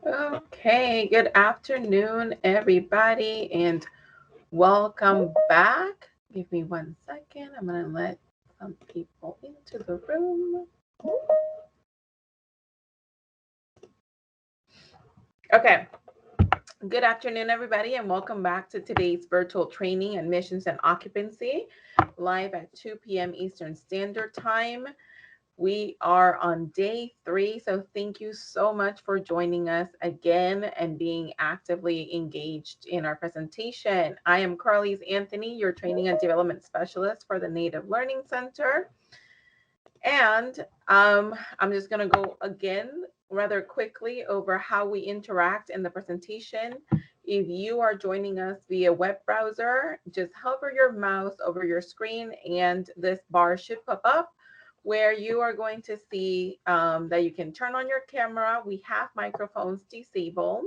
Okay, good afternoon, everybody, and welcome back. Give me 1 second. I'm going to let some people into the room. Okay, good afternoon, everybody, and welcome back to today's virtual training, admissions, and occupancy, live at 2 p.m. Eastern Standard Time. We are on day 3, so thank you so much for joining us again and being actively engaged in our presentation. I am Carlise Anthony, your Training and Development Specialist for the Native Learning Center. And I'm just going to go again rather quickly over how we interact in the presentation. If you are joining us via web browser, just hover your mouse over your screen and this bar should pop up, where you are going to see that you can turn on your camera. We have microphones disabled,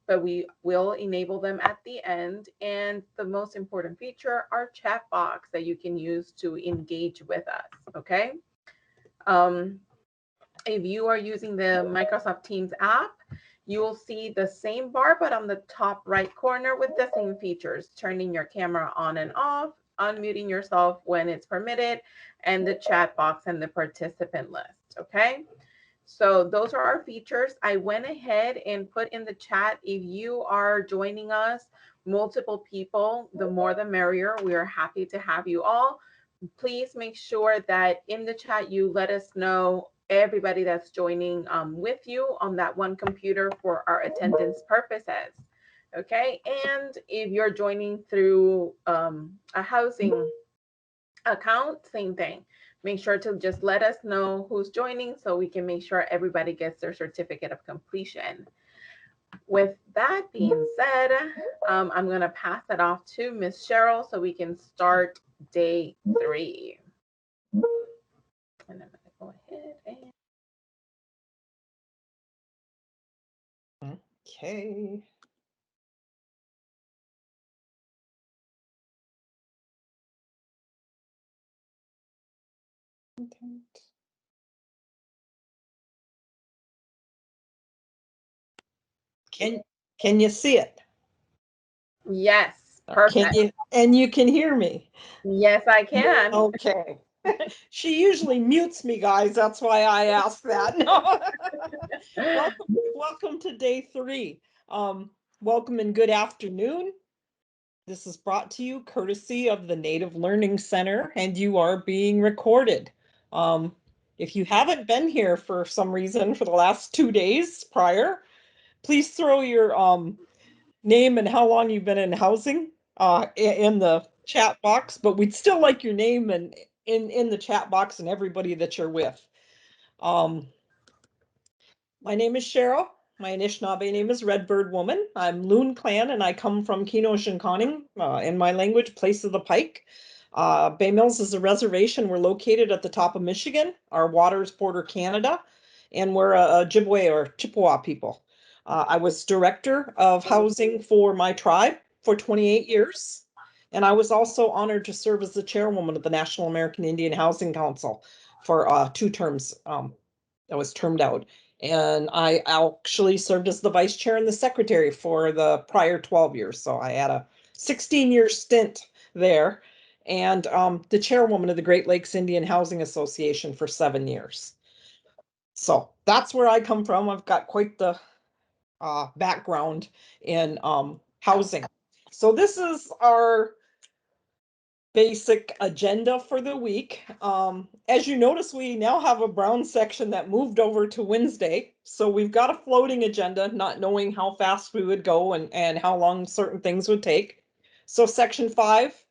but we will enable them at the end. And the most important feature, our chat box that you can use to engage with us, okay? If you are using the Microsoft Teams app, you will see the same bar, but on the top right corner with the same features, turning your camera on and off, unmuting yourself when it's permitted, and the chat box and the participant list, okay? So those are our features. I went ahead and put in the chat, if you are joining us, multiple people, the more the merrier. We are happy to have you all. Please make sure that in the chat you let us know everybody that's joining with you on that one computer for our attendance purposes. Okay, and if you're joining through a housing account, same thing. Make sure to just let us know who's joining so we can make sure everybody gets their certificate of completion. With that being said, I'm going to pass it off to Miss Cheryl so we can start day 3. And I'm going to go ahead and... Okay. Can you see it? Yes, perfect. And you can hear me? Yes, I can. Okay. She usually mutes me, guys. That's why I asked that. No. Welcome to day 3. Welcome and good afternoon. This is brought to you courtesy of the Native Learning Center, and you are being recorded. If you haven't been here for some reason for the last 2 days prior, please throw your name and how long you've been in housing in the chat box, but we'd still like your name and in the chat box and everybody that you're with. My name is Cheryl. My Anishinaabe name is Redbird Woman. I'm Loon Clan and I come from Keno-Shinkoning, in my language, Place of the Pike. Bay Mills is a reservation. We're located at the top of Michigan. Our waters border Canada, and we're a Ojibwe or Chippewa people. I was director of housing for my tribe for 28 years. And I was also honored to serve as the chairwoman of the National American Indian Housing Council for 2 terms. I was termed out. And I actually served as the vice chair and the secretary for the prior 12 years. So I had a 16-year stint there, and the chairwoman of the Great Lakes Indian Housing Association for 7 years. So that's where I come from. I've got quite the background in housing. So this is our basic agenda for the week. As you notice, we now have a brown section that moved over to Wednesday. So we've got a floating agenda, not knowing how fast we would go and how long certain things would take. So section 5,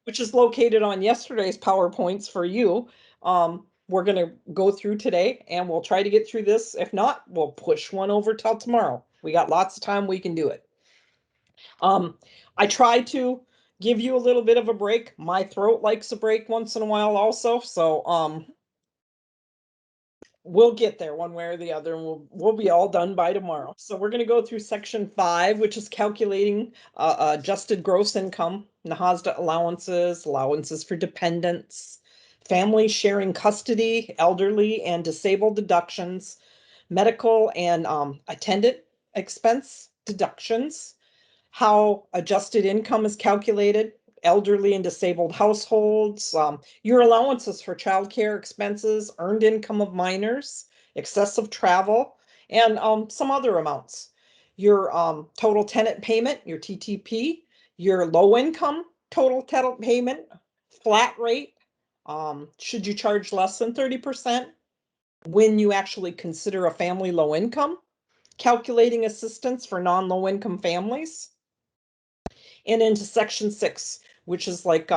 which is located on yesterday's PowerPoints for you, we're going to go through today, and we'll try to get through this. If not, we'll push one over till tomorrow. We got lots of time, we can do it. I try to give you a little bit of a break. My throat likes a break once in a while also. So we'll get there one way or the other, and we'll be all done by tomorrow. So we're going to go through section 5, which is calculating adjusted gross income, NAHASDA allowances, allowances for dependents, family sharing custody, elderly and disabled deductions, medical and attendant expense deductions, how adjusted income is calculated, elderly and disabled households, your allowances for childcare expenses, earned income of minors, excessive travel, and some other amounts. Your total tenant payment, your TTP, your low income total tenant payment, flat rate, should you charge less than 30% when you actually consider a family low income, calculating assistance for non-low income families, and into section 6, which is like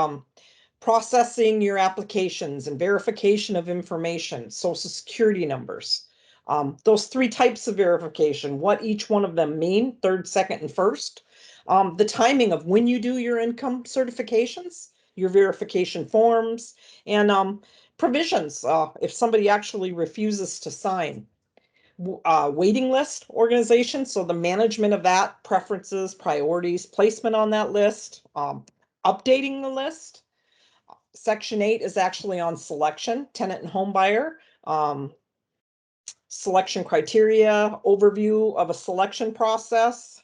processing your applications and verification of information, social security numbers. Those 3 types of verification, what each one of them mean, third, second, and first. The timing of when you do your income certifications, your verification forms, and provisions if somebody actually refuses to sign. Waiting list organization, so the management of that, preferences, priorities, placement on that list, updating the list. Section 8 is actually on selection, tenant and home buyer, selection criteria, overview of a selection process.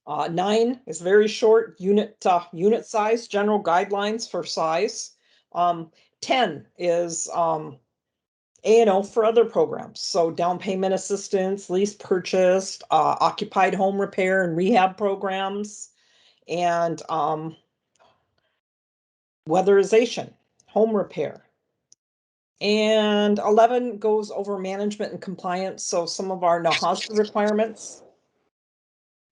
9 is very short, unit size, general guidelines for size. 10 is A&O for other programs. So down payment assistance, lease purchased, occupied home repair and rehab programs, and weatherization, home repair. And 11 goes over management and compliance. So some of our NAHASDA requirements,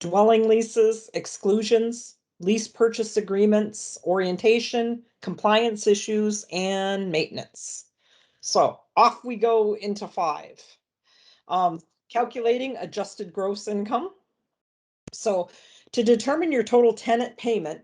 dwelling leases, exclusions, lease purchase agreements, orientation, compliance issues, and maintenance. So off we go into 5. Calculating adjusted gross income. So to determine your total tenant payment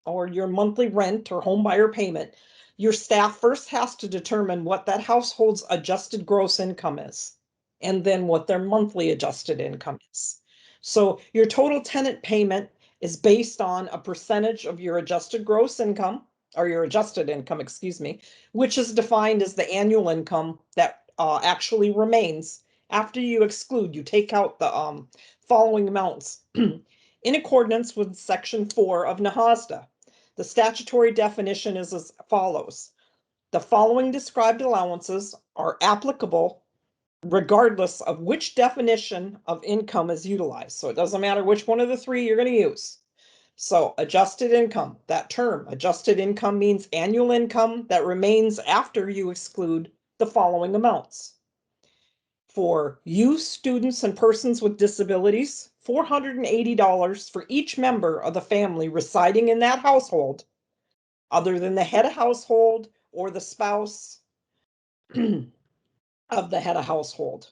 or your monthly rent or home buyer payment, your staff first has to determine what that household's adjusted gross income is, and then what their monthly adjusted income is. So your total tenant payment is based on a percentage of your adjusted gross income, or your adjusted income, excuse me, which is defined as the annual income that actually remains after you exclude, you take out the following amounts in accordance with Section 4 of NAHASDA. The statutory definition is as follows. The following described allowances are applicable regardless of which definition of income is utilized. So it doesn't matter which one of the 3 you're going to use. So adjusted income, that term, adjusted income means annual income that remains after you exclude the following amounts. For youth, students, and persons with disabilities, $480 for each member of the family residing in that household, other than the head of household or the spouse of the head of household,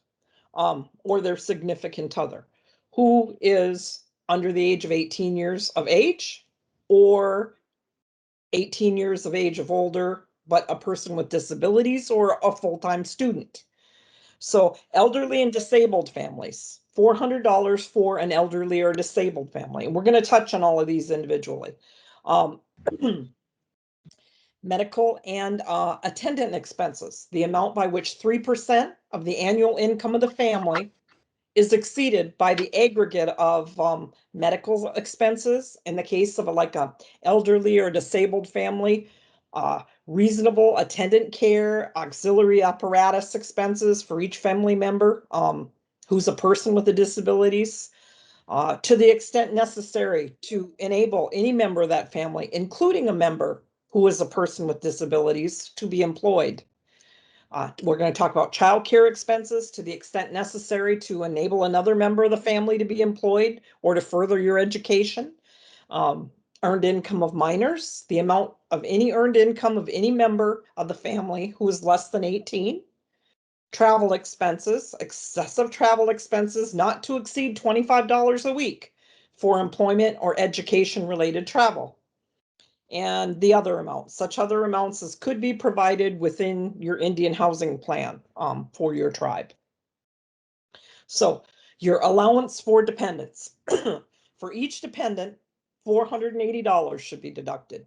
or their significant other, who is under the age of 18 years of age, or 18 years of age of older, but a person with disabilities or a full-time student. So elderly and disabled families, $400 for an elderly or disabled family. And we're going to touch on all of these individually. Medical and attendant expenses, the amount by which 3% of the annual income of the family is exceeded by the aggregate of medical expenses. In the case of like a elderly or disabled family, reasonable attendant care, auxiliary apparatus expenses for each family member who's a person with the disabilities, to the extent necessary to enable any member of that family, including a member who is a person with disabilities, to be employed. We're going to talk about childcare expenses to the extent necessary to enable another member of the family to be employed or to further your education. Earned income of minors, the amount of any earned income of any member of the family who is less than 18. Travel expenses, excessive travel expenses not to exceed $25 a week for employment or education related travel. And the other amounts, such other amounts as could be provided within your Indian housing plan for your tribe. So your allowance for dependents. For each dependent, $480 should be deducted.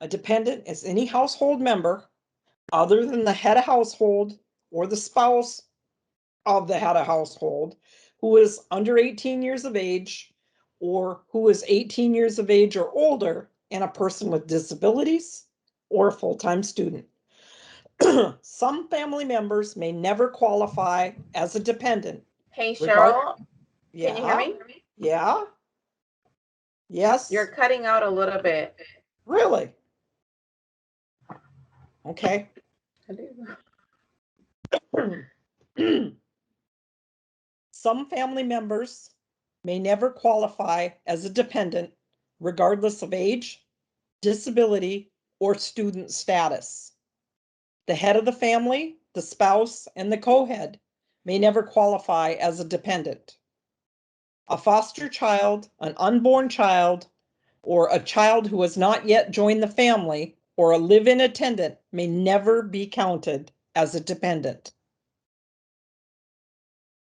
A dependent is any household member other than the head of household or the spouse of the head of household who is under 18 years of age or who is 18 years of age or older, and a person with disabilities or a full-time student. Some family members may never qualify as a dependent. Hey, Cheryl, Yeah. can you hear me? Yeah. Yes. You're cutting out a little bit. Really? Okay. Some family members may never qualify as a dependent, regardless of age, disability, or student status. The head of the family, the spouse, and the co-head may never qualify as a dependent. A foster child, an unborn child, or a child who has not yet joined the family, or a live-in attendant may never be counted as a dependent.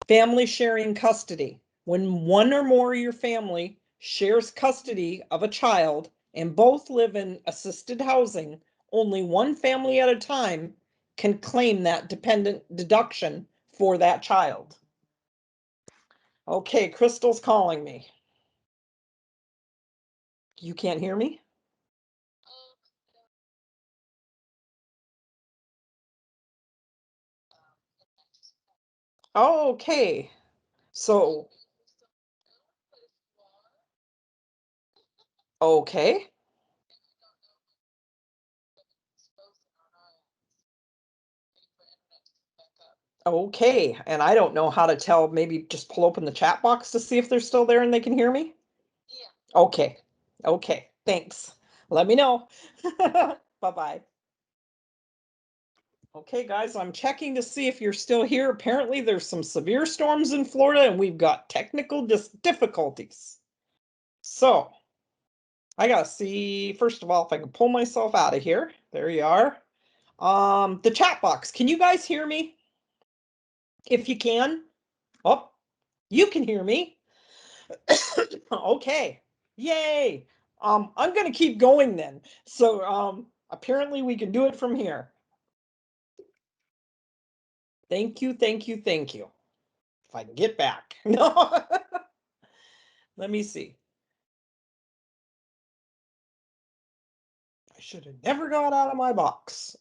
Family sharing custody. When one or more of your family shares custody of a child and both live in assisted housing, only one family at a time can claim that dependent deduction for that child. Okay, Crystal's calling me. You can't hear me? Okay, so, okay. Okay, and I don't know how to tell, maybe just pull open the chat box to see if they're still there and they can hear me? Yeah. Okay, okay, thanks. Let me know. Bye-bye. Okay, guys, I'm checking to see if you're still here. Apparently, there's some severe storms in Florida and we've got technical difficulties. So, I gotta see, first of all, if I can pull myself out of here. There you are. The chat box, can you guys hear me? If you can. Oh, you can hear me. Okay, yay. I'm gonna keep going then. So apparently we can do it from here. Thank you, thank you, thank you. If I can get back. No. Let me see. I should have never got out of my box.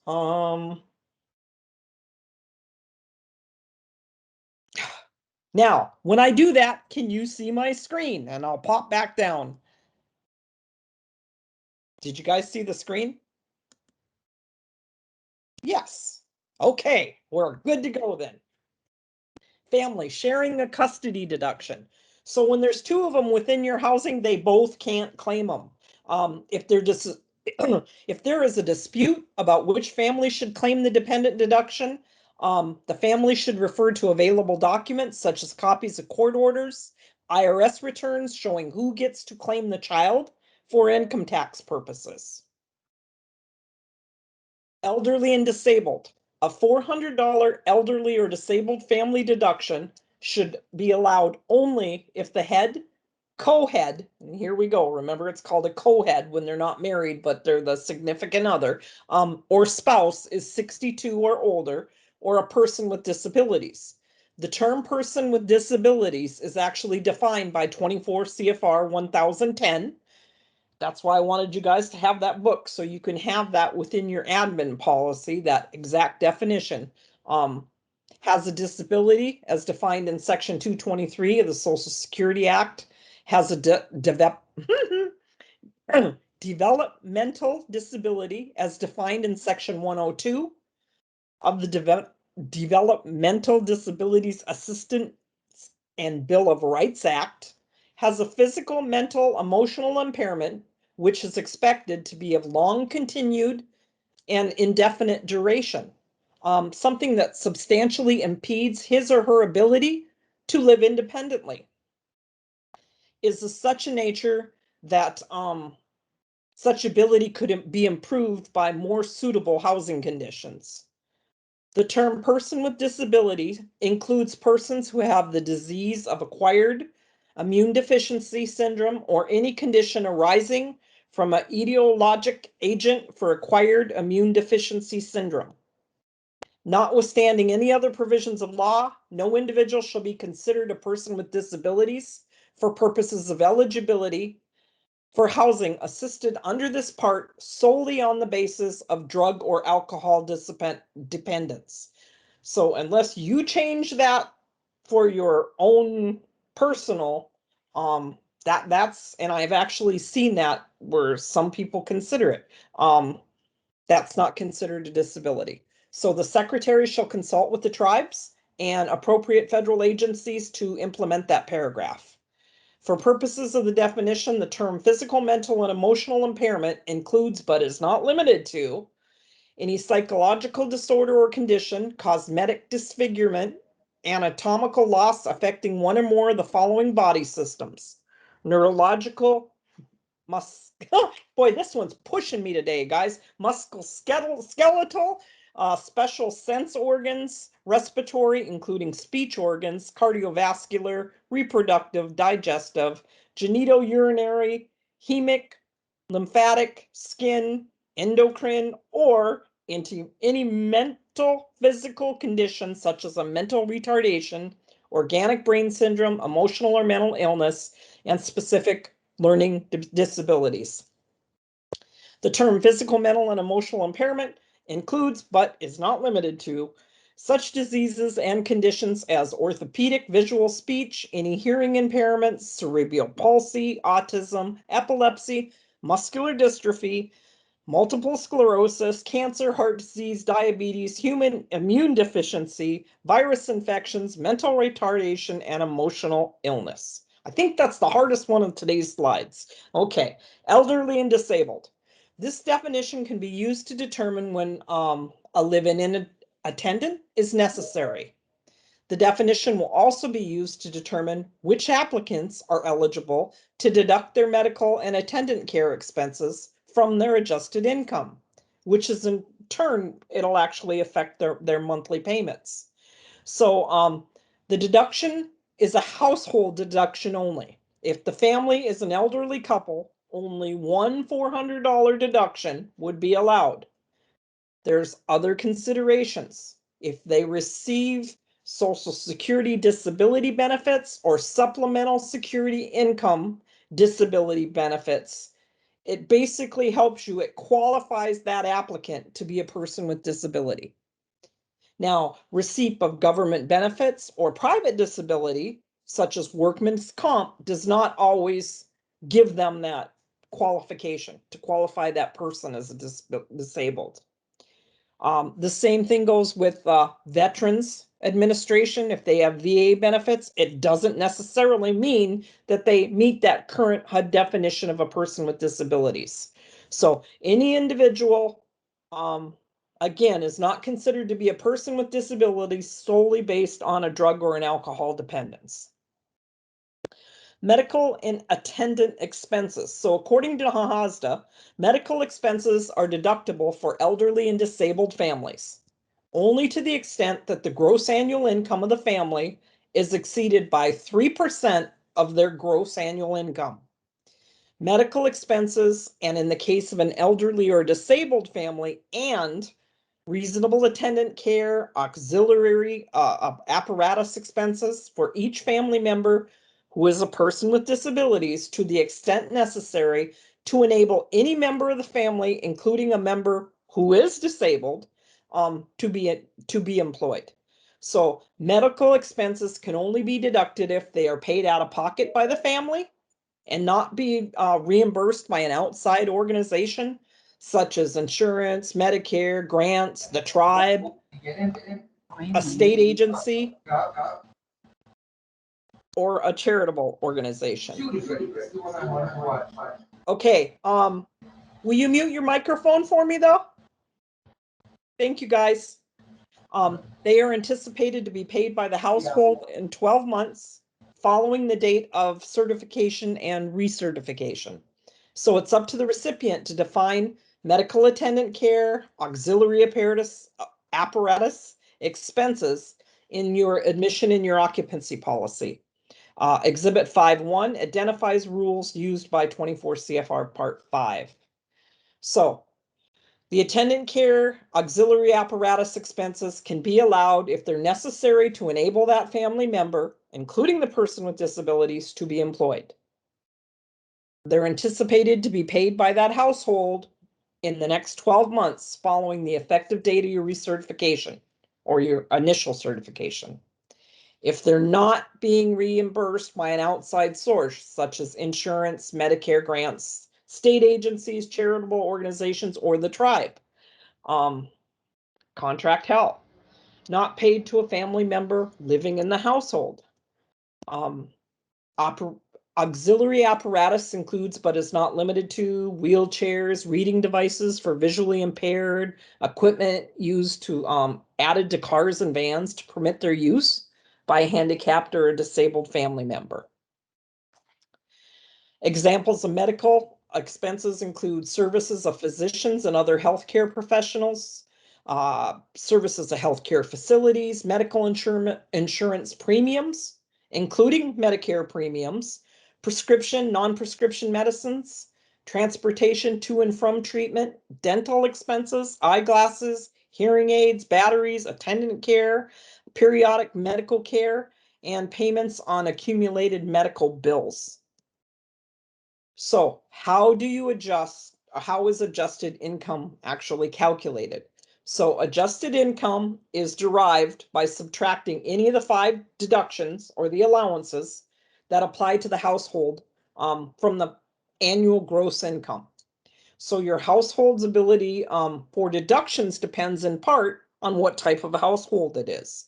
Now, when I do that, can you see my screen? And I'll pop back down. Did you guys see the screen? Yes. Okay, we're good to go then. Family sharing a custody deduction. So when there's two of them within your housing, they both can't claim them. If they're just if there is a dispute about which family should claim the dependent deduction, the family should refer to available documents such as copies of court orders, IRS returns showing who gets to claim the child for income tax purposes. Elderly and disabled. A $400 elderly or disabled family deduction should be allowed only if the head, co-head, and here we go, remember it's called a co-head when they're not married, but they're the significant other, or spouse is 62 or older, or a person with disabilities. The term person with disabilities is actually defined by 24 CFR 1010. That's why I wanted you guys to have that book so you can have that within your admin policy, that exact definition. Has a disability as defined in Section 223 of the Social Security Act, has a developmental disability as defined in Section 102 of the Developmental Disabilities Assistance and Bill of Rights Act, has a physical, mental, emotional impairment, which is expected to be of long continued and indefinite duration, something that substantially impedes his or her ability to live independently, is of such a nature that such ability could be improved by more suitable housing conditions. The term person with disability includes persons who have the disease of acquired immune deficiency syndrome or any condition arising from an etiologic agent for acquired immune deficiency syndrome. Notwithstanding any other provisions of law, no individual shall be considered a person with disabilities for purposes of eligibility for housing assisted under this part solely on the basis of drug or alcohol dependence. So unless you change that for your own personal, that's, and I've actually seen that where some people consider it, that's not considered a disability. So the secretary shall consult with the tribes and appropriate federal agencies to implement that paragraph. For purposes of the definition, the term physical, mental, and emotional impairment includes, but is not limited to, any psychological disorder or condition, cosmetic disfigurement, anatomical loss affecting one or more of the following body systems: neurological, boy, this one's pushing me today, guys. Musculoskeletal, special sense organs, respiratory, including speech organs, cardiovascular, reproductive, digestive, genitourinary, hemic, lymphatic, skin, endocrine, or into any mental physical condition such as a mental retardation, organic brain syndrome, emotional or mental illness, and specific learning disabilities. The term physical, mental, and emotional impairment includes, but is not limited to, such diseases and conditions as orthopedic, visual, speech, any hearing impairments, cerebral palsy, autism, epilepsy, muscular dystrophy, multiple sclerosis, cancer, heart disease, diabetes, human immune deficiency, virus infections, mental retardation, and emotional illness. I think that's the hardest one of today's slides. Okay, elderly and disabled. This definition can be used to determine when a live-in attendant is necessary. The definition will also be used to determine which applicants are eligible to deduct their medical and attendant care expenses from their adjusted income, which is in turn, it'll actually affect their monthly payments. So the deduction is a household deduction only. If the family is an elderly couple, only one $400 deduction would be allowed. There's other considerations. If they receive Social Security disability benefits or supplemental security income disability benefits, it basically helps you, it qualifies that applicant to be a person with disability. Now, receipt of government benefits or private disability, such as workman's comp, does not always give them that qualification to qualify that person as a disabled. The same thing goes with Veterans Administration. If they have VA benefits, it doesn't necessarily mean that they meet that current HUD definition of a person with disabilities. So any individual, again, is not considered to be a person with disabilities solely based on a drug or an alcohol dependence. Medical and attendant expenses. So according to NAHASDA, medical expenses are deductible for elderly and disabled families, only to the extent that the gross annual income of the family is exceeded by 3% of their gross annual income. Medical expenses, and in the case of an elderly or disabled family, and reasonable attendant care, auxiliary apparatus expenses for each family member who is a person with disabilities to the extent necessary to enable any member of the family, including a member who is disabled, to be employed. So medical expenses can only be deducted if they are paid out of pocket by the family and not be reimbursed by an outside organization, such as insurance, Medicare, grants, the tribe, a state agency, or a charitable organization. Okay, will you mute your microphone for me though? Thank you, guys. They are anticipated to be paid by the household in 12 months following the date of certification and recertification. So it's up to the recipient to define medical attendant care, auxiliary apparatus expenses in your admission in your occupancy policy. Exhibit 5.1 identifies rules used by 24 CFR Part 5. So The attendant care auxiliary apparatus expenses can be allowed if they're necessary to enable that family member, including the person with disabilities, to be employed. They're anticipated to be paid by that household in the next 12 months following the effective date of your recertification or your initial certification. If they're not being reimbursed by an outside source, such as insurance, Medicare grants, state agencies, charitable organizations, or the tribe, contract help, not paid to a family member living in the household. Auxiliary apparatus includes, but is not limited to, wheelchairs, reading devices for visually impaired, equipment used to added to cars and vans to permit their use by a handicapped or a disabled family member. Examples of medical expenses include services of physicians and other healthcare professionals, services of healthcare facilities, medical insurance premiums, including Medicare premiums, prescription, non-prescription medicines, transportation to and from treatment, dental expenses, eyeglasses, hearing aids, batteries, attendant care, periodic medical care, and payments on accumulated medical bills. So how do you adjust? How is adjusted income actually calculated? So adjusted income is derived by subtracting any of the 5 deductions or the allowances that apply to the household from the annual gross income. So your household's ability for deductions depends in part on what type of a household it is.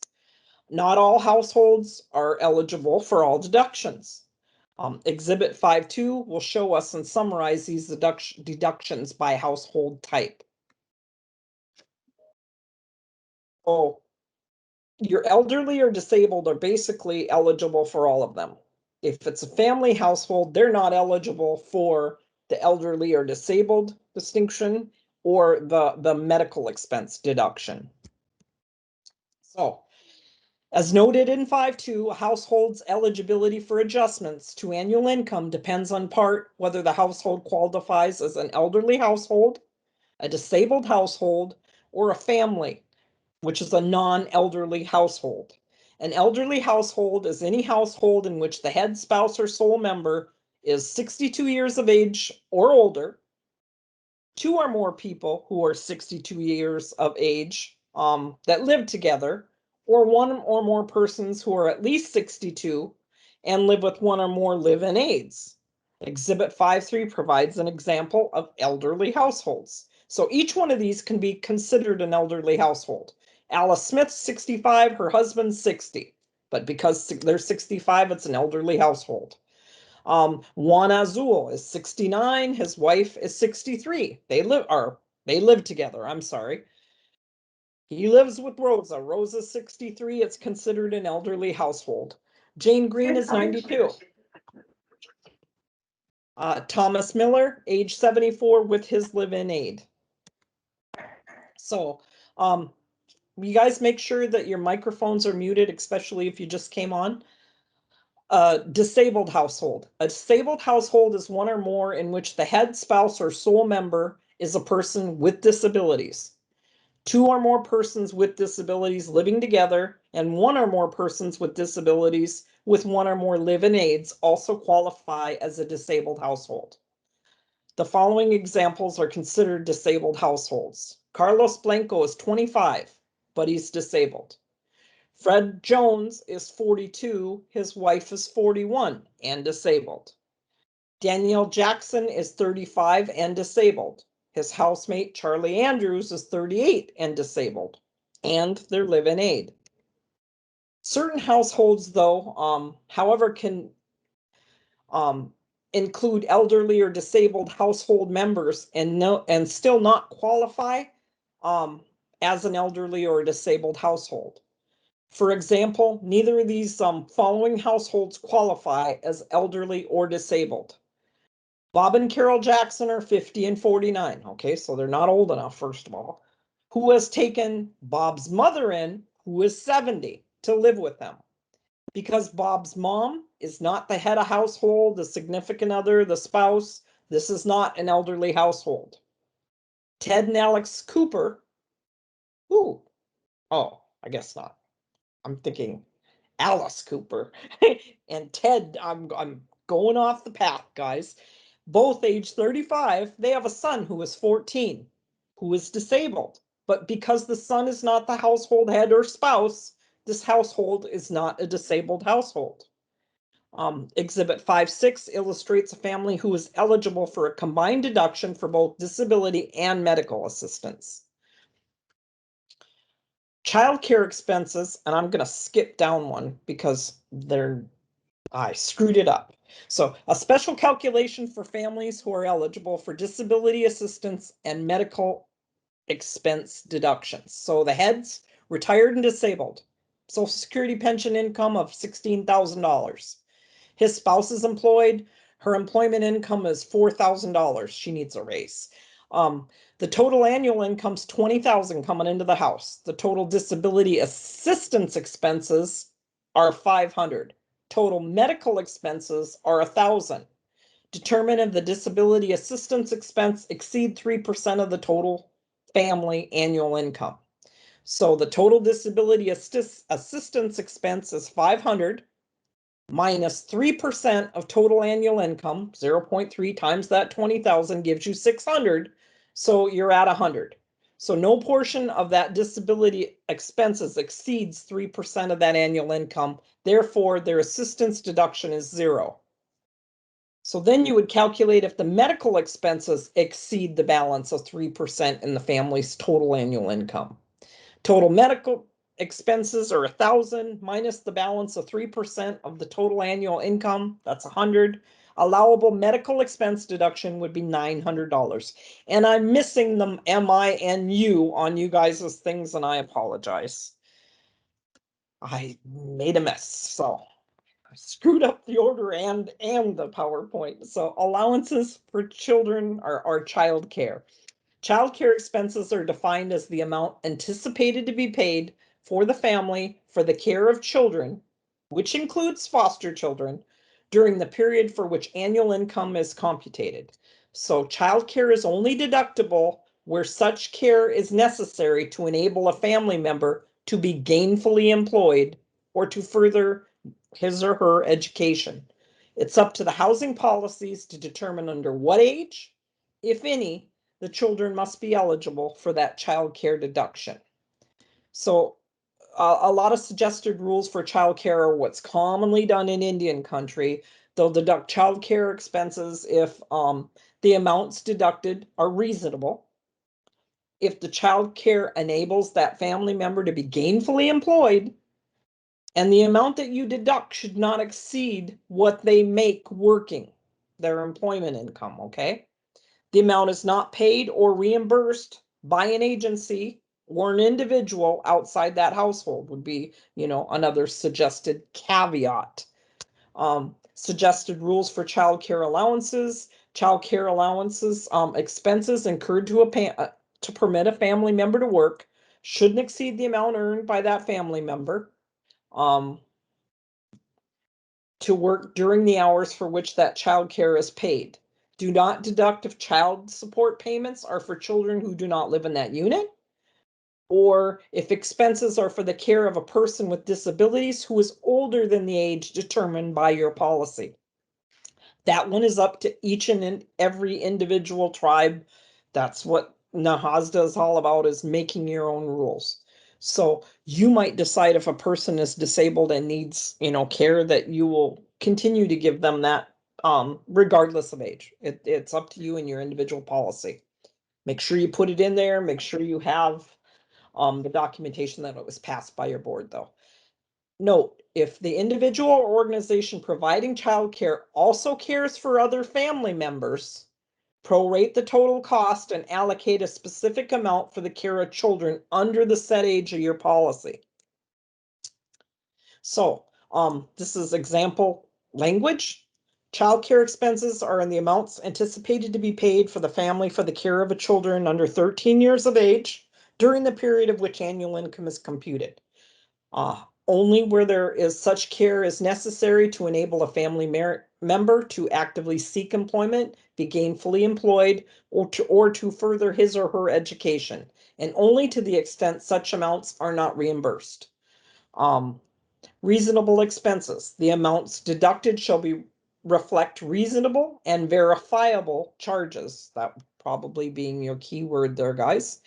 Not all households are eligible for all deductions. Exhibit 5.2 will show us and summarize these deductions by household type. Oh, your elderly or disabled are basically eligible for all of them. If it's a family household, they're not eligible for the elderly or disabled distinction or the medical expense deduction. So, as noted in 5.2, a household's eligibility for adjustments to annual income depends on part whether the household qualifies as an elderly household, a disabled household, or a family, which is a non-elderly household. An elderly household is any household in which the head spouse or sole member is 62 years of age or older, 2 or more people who are 62 years of age that live together, or 1 or more persons who are at least 62 and live with 1 or more live-in aides. Exhibit 5.3 provides an example of elderly households. So each one of these can be considered an elderly household. Alice Smith's 65, her husband's 60, but because they're 65, it's an elderly household. Juan Azul is 69, his wife is 63. They live together, I'm sorry. He lives with Rosa. Rosa's 63. It's considered an elderly household. Jane Green is 92. Thomas Miller, age 74, with his live-in aide. So, you guys make sure that your microphones are muted, especially if you just came on. Disabled household. A disabled household is 1 or more in which the head spouse or sole member is a person with disabilities. 2 or more persons with disabilities living together, and 1 or more persons with disabilities with 1 or more live-in aides also qualify as a disabled household. The following examples are considered disabled households. Carlos Blanco is 25, but he's disabled. Fred Jones is 42, his wife is 41 and disabled. Danielle Jackson is 35 and disabled. His housemate, Charlie Andrews, is 38 and disabled, and their live-in aide. Certain households, though, however, can include elderly or disabled household members and still not qualify as an elderly or disabled household. For example, neither of these following households qualify as elderly or disabled. Bob and Carol Jackson are 50 and 49. Okay, so they're not old enough, first of all. Who has taken Bob's mother in, who is 70, to live with them. Because Bob's mom is not the head of household, the significant other, the spouse, this is not an elderly household. Ted and Alex Cooper. Ooh, oh, I guess not. I'm thinking Alice Cooper and Ted. I'm going off the path, guys. Both age 35. They have a son who is 14, who is disabled. But because the son is not the household head or spouse, this household is not a disabled household. Exhibit 5.6 illustrates a family who is eligible for a combined deduction for both disability and medical assistance. Childcare expenses, and I'm going to skip down one because I screwed it up. So a special calculation for families who are eligible for disability assistance and medical expense deductions. So the heads, retired and disabled, Social Security pension income of $16,000. His spouse is employed. Her employment income is $4,000. She needs a raise. The total annual income is $20,000 coming into the house. The total disability assistance expenses are $500. Total medical expenses are $1,000. Determine if the disability assistance expense exceed 3% of the total family annual income. So the total disability assistance expense is $500 minus 3% of total annual income. 0.3 times that 20,000 gives you 600. So you're at 100. So no portion of that disability expenses exceeds 3% of that annual income. Therefore, their assistance deduction is 0. So then you would calculate if the medical expenses exceed the balance of 3% in the family's total annual income. Total medical expenses are 1,000 minus the balance of 3% of the total annual income. That's 100. Allowable medical expense deduction would be $900. And I'm missing the MINU on you guys' things, and I apologize. I made a mess, so I screwed up the order and the PowerPoint. So allowances for children are child care. Child care expenses are defined as the amount anticipated to be paid for the family for the care of children, which includes foster children, during the period for which annual income is computed. So child care is only deductible where such care is necessary to enable a family member to be gainfully employed or to further his or her education. It's up to the housing policies to determine under what age, if any, the children must be eligible for that child care deduction. So a lot of suggested rules for child care are what's commonly done in Indian country. They'll deduct child care expenses if the amounts deducted are reasonable. If the child care enables that family member to be gainfully employed, and the amount that you deduct should not exceed what they make working, their employment income, okay? The amount is not paid or reimbursed by an agency or an individual outside that household would be, another suggested caveat. Suggested rules for child care allowances. Child care allowances expenses incurred to permit a family member to work shouldn't exceed the amount earned by that family member to work during the hours for which that child care is paid. Do not deduct if child support payments are for children who do not live in that unit, or if expenses are for the care of a person with disabilities who is older than the age determined by your policy. That one is up to each and every individual tribe. That's what NAHASDA is all about, is making your own rules. So you might decide if a person is disabled and needs, care, that you will continue to give them that regardless of age. It's up to you and your individual policy. Make sure you put it in there. Make sure you have the documentation that it was passed by your board, though. Note, if the individual or organization providing childcare also cares for other family members, prorate the total cost and allocate a specific amount for the care of children under the set age of your policy. So, this is example language. Child care expenses are in the amounts anticipated to be paid for the family for the care of a children under 13 years of age during the period of which annual income is computed. only where there is such care is necessary to enable a family member to actively seek employment, be gainfully employed, or to further his or her education, and only to the extent such amounts are not reimbursed. Reasonable expenses. The amounts deducted shall reflect reasonable and verifiable charges. That probably being your key word there, guys.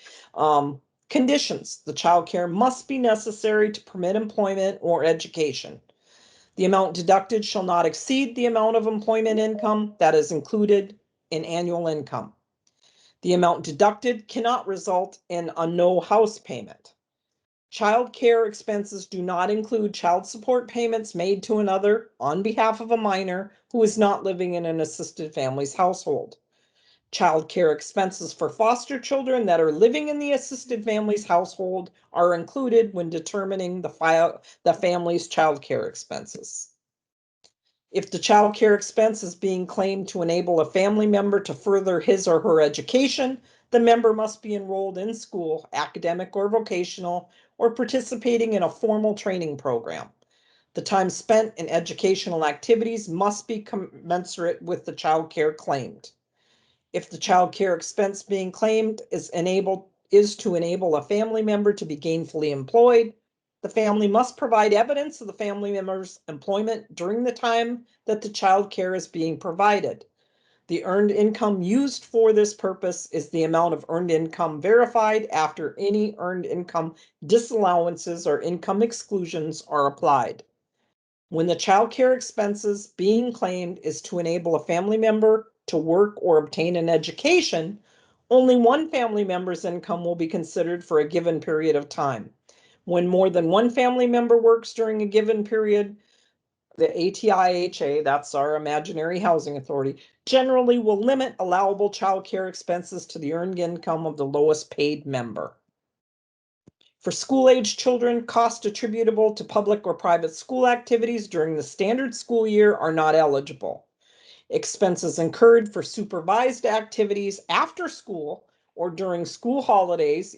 Conditions. The child care must be necessary to permit employment or education. The amount deducted shall not exceed the amount of employment income that is included in annual income. The amount deducted cannot result in a no house payment. Child care expenses do not include child support payments made to another on behalf of a minor who is not living in an assisted family's household. Child care expenses for foster children that are living in the assisted family's household are included when determining the family's child care expenses. If the child care expense is being claimed to enable a family member to further his or her education, the member must be enrolled in school, academic or vocational, or participating in a formal training program. The time spent in educational activities must be commensurate with the child care claimed. If the child care expense being claimed is to enable a family member to be gainfully employed, the family must provide evidence of the family member's employment during the time that the child care is being provided. The earned income used for this purpose is the amount of earned income verified after any earned income disallowances or income exclusions are applied. When the child care expenses being claimed is to enable a family member to work or obtain an education, only one family member's income will be considered for a given period of time. When more than one family member works during a given period, the ATIHA, that's our imaginary housing authority, generally will limit allowable child care expenses to the earned income of the lowest paid member. For school-age children, costs attributable to public or private school activities during the standard school year are not eligible. Expenses incurred for supervised activities after school or during school holidays,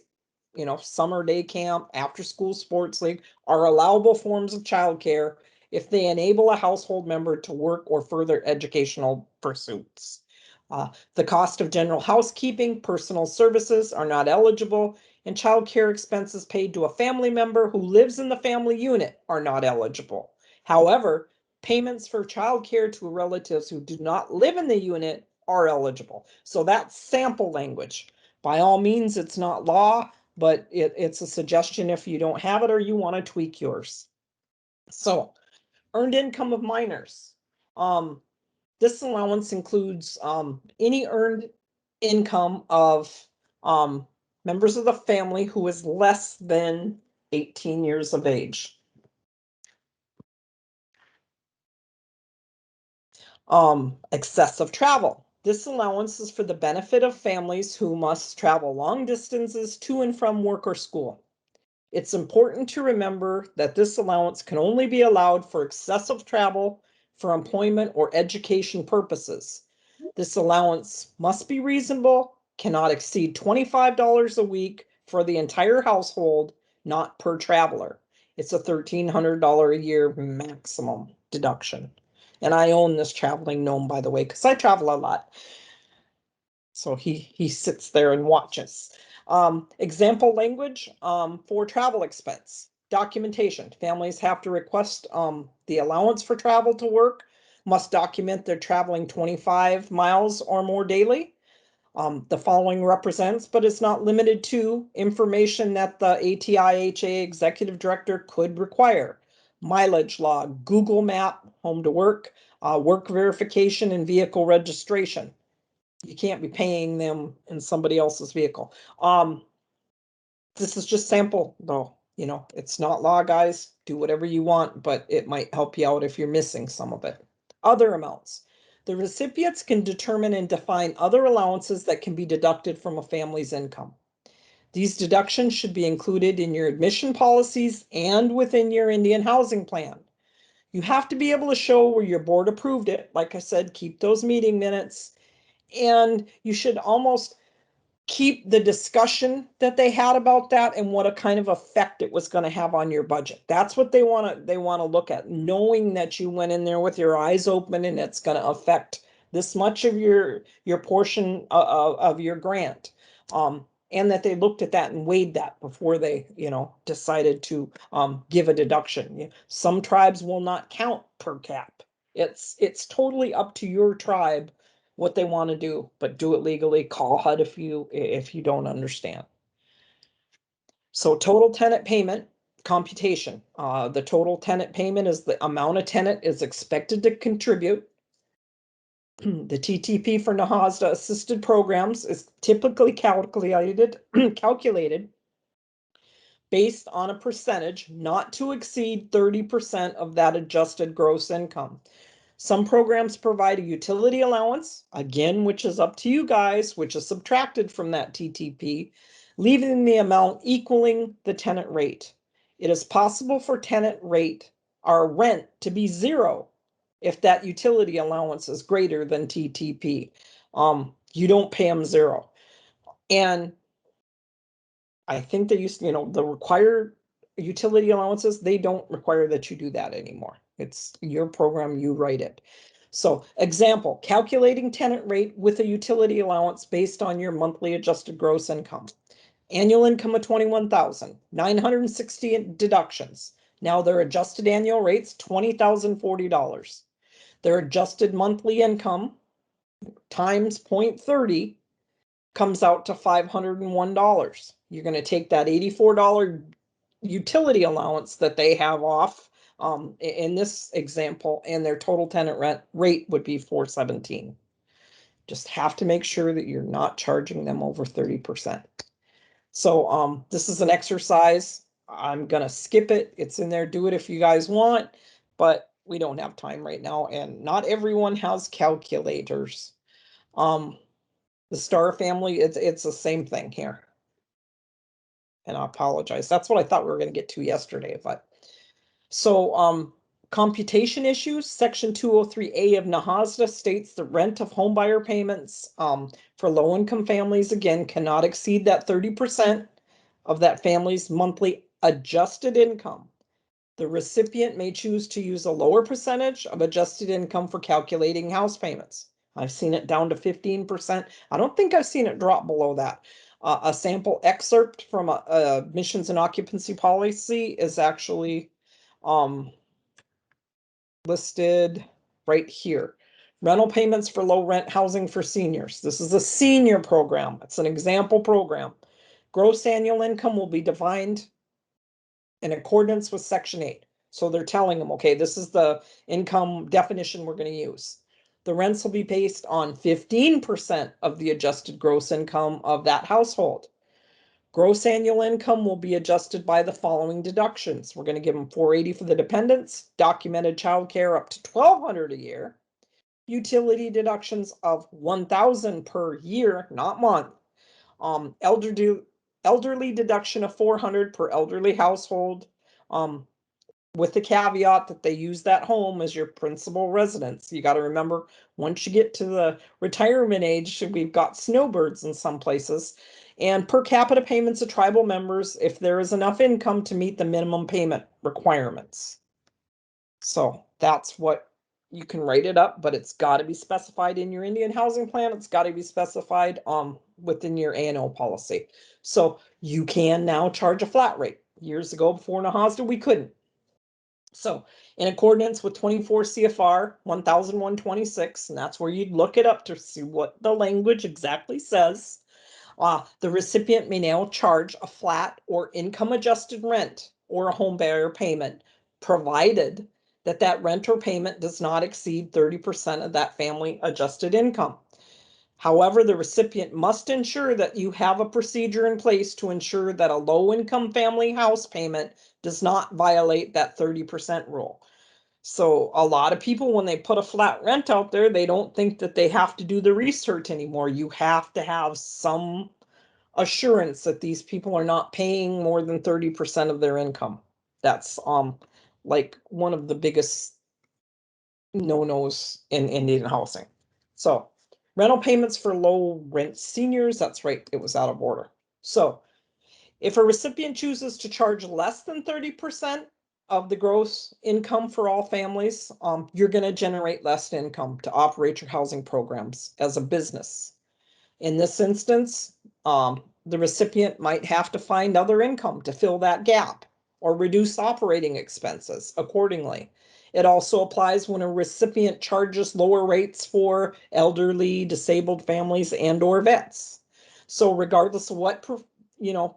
summer day camp, after school sports league, are allowable forms of childcare if they enable a household member to work or further educational pursuits. The cost of general housekeeping, personal services are not eligible, and child care expenses paid to a family member who lives in the family unit are not eligible. However, payments for child care to relatives who do not live in the unit are eligible. So that's sample language. By all means, it's not law, but it's a suggestion if you don't have it or you want to tweak yours. So, earned income of minors. This allowance includes any earned income of members of the family who is less than 18 years of age. Excessive travel. This allowance is for the benefit of families who must travel long distances to and from work or school. It's important to remember that this allowance can only be allowed for excessive travel for employment or education purposes. This allowance must be reasonable, cannot exceed $25 a week for the entire household, not per traveler. It's a $1,300 a year maximum deduction. And I own this traveling gnome, by the way, because I travel a lot. So he sits there and watches. Example language for travel expense. Documentation. Families have to request the allowance for travel to work, must document they're traveling 25 miles or more daily. The following represents, but is not limited to, information that the ATIHA executive director could require. Mileage log, Google Map, home to work verification, and vehicle registration. You can't be paying them in somebody else's vehicle. This is just sample though, it's not law, guys. Do whatever you want, but it might help you out if you're missing some of it. Other amounts. The recipients can determine and define other allowances that can be deducted from a family's income. These deductions should be included in your admission policies and within your Indian housing plan. You have to be able to show where your board approved it. Like I said, keep those meeting minutes. And you should almost keep the discussion that they had about that and what a kind of effect it was going to have on your budget. That's what they want to look at, knowing that you went in there with your eyes open and it's going to affect this much of your portion of your grant. And that they looked at that and weighed that before they, decided to give a deduction. Some tribes will not count per cap. It's totally up to your tribe what they want to do, but do it legally. Call HUD if you don't understand. So total tenant payment computation. The total tenant payment is the amount a tenant is expected to contribute. The TTP for NAHASDA assisted programs is typically calculated based on a percentage not to exceed 30% of that adjusted gross income. Some programs provide a utility allowance, again, which is up to you guys, which is subtracted from that TTP, leaving the amount equaling the tenant rate. It is possible for tenant rate or rent to be zero if that utility allowance is greater than TTP. You don't pay them zero. And I think they used, the required utility allowances, they don't require that you do that anymore. It's your program, you write it. So example, calculating tenant rate with a utility allowance based on your monthly adjusted gross income. Annual income of $21,960 deductions. Now their adjusted annual rates, $20,040. Their adjusted monthly income times 0.30 comes out to $501. You're going to take that $84 utility allowance that they have off in this example, and their total tenant rent rate would be $417. Just have to make sure that you're not charging them over 30%. So this is an exercise. I'm going to skip it. It's in there. Do it if you guys want, but we don't have time right now, and not everyone has calculators. The Star family, it's the same thing here. And I apologize. That's what I thought we were going to get to yesterday, but so computation issues. Section 203A of NAHASDA states the rent of homebuyer payments for low-income families, again, cannot exceed that 30% of that family's monthly adjusted income. The recipient may choose to use a lower percentage of adjusted income for calculating house payments. I've seen it down to 15%. I don't think I've seen it drop below that. A sample excerpt from a admissions and occupancy policy is actually listed right here. Rental payments for low rent housing for seniors. This is a senior program. It's an example program. Gross annual income will be defined in accordance with Section 8. So they're telling them, okay, this is the income definition we're going to use. The rents will be based on 15% of the adjusted gross income of that household. Gross annual income will be adjusted by the following deductions. We're going to give them $480 for the dependents, documented childcare up to $1,200 a year, utility deductions of $1,000 per year, not month, elderly deduction of $400 per elderly household, with the caveat that they use that home as your principal residence. You got to remember, once you get to the retirement age, we've got snowbirds in some places, and per capita payments of tribal members if there is enough income to meet the minimum payment requirements. So that's what you can write it up, but it's got to be specified in your Indian housing plan. It's got to be specified within your A&O policy. So you can now charge a flat rate. Years ago, before NAHASDA, we couldn't. So in accordance with 24 CFR 1126, and that's where you'd look it up to see what the language exactly says, the recipient may now charge a flat or income adjusted rent or a home buyer payment, provided that that rent or payment does not exceed 30% of that family adjusted income. However, the recipient must ensure that you have a procedure in place to ensure that a low-income family house payment does not violate that 30% rule. So a lot of people, when they put a flat rent out there, they don't think that they have to do the research anymore. You have to have some assurance that these people are not paying more than 30% of their income. That's like one of the biggest no-nos in Indian housing. So Rental payments for low rent seniors, that's right, it was out of order. So if a recipient chooses to charge less than 30% of the gross income for all families, you're going to generate less income to operate your housing programs as a business. In this instance, the recipient might have to find other income to fill that gap or reduce operating expenses accordingly. It also applies when a recipient charges lower rates for elderly, disabled families, and/or vets. So regardless of what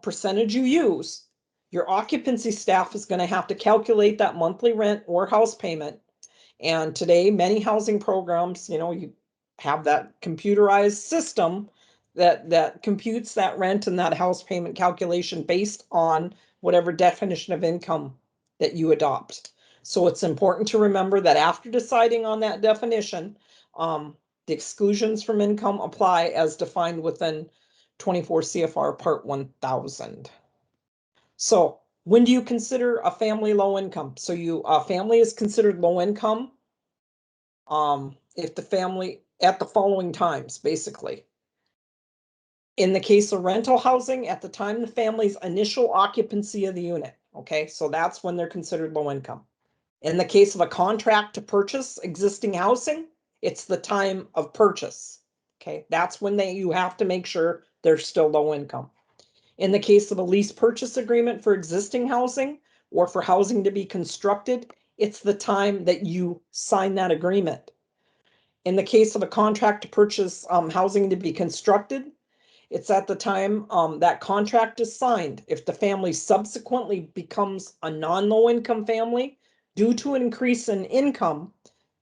percentage you use, your occupancy staff is going to have to calculate that monthly rent or house payment. And today, many housing programs, you have that computerized system that computes that rent and that house payment calculation based on whatever definition of income that you adopt. So it's important to remember that after deciding on that definition, the exclusions from income apply as defined within 24 CFR Part 1000. So when do you consider a family low income? So a family is considered low income if the family at the following times, basically. In the case of rental housing, at the time the family's initial occupancy of the unit. Okay, so that's when they're considered low income. In the case of a contract to purchase existing housing, it's the time of purchase. Okay, that's when you have to make sure they're still low income. In the case of a lease purchase agreement for existing housing or for housing to be constructed, it's the time that you sign that agreement. In the case of a contract to purchase housing to be constructed, it's at the time that contract is signed. If the family subsequently becomes a non-low income family due to an increase in income,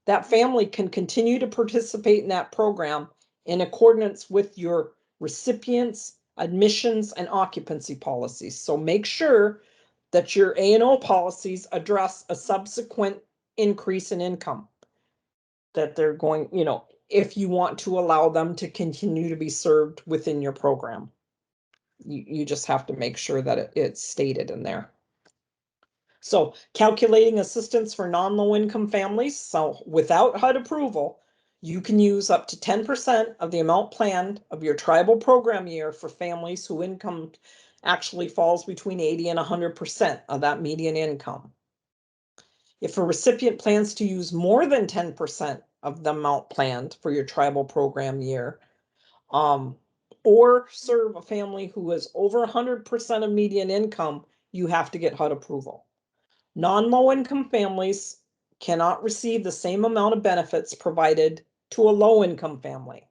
that family can continue to participate in that program in accordance with your recipients, admissions, and occupancy policies. So make sure that your A&O policies address a subsequent increase in income that they're going, if you want to allow them to continue to be served within your program. You just have to make sure that it's stated in there. So calculating assistance for non-low income families. So without HUD approval, you can use up to 10% of the amount planned of your tribal program year for families whose income actually falls between 80 and 100% of that median income. If a recipient plans to use more than 10% of the amount planned for your tribal program year, or serve a family who is over 100% of median income, you have to get HUD approval. Non-low income families cannot receive the same amount of benefits provided to a low income family.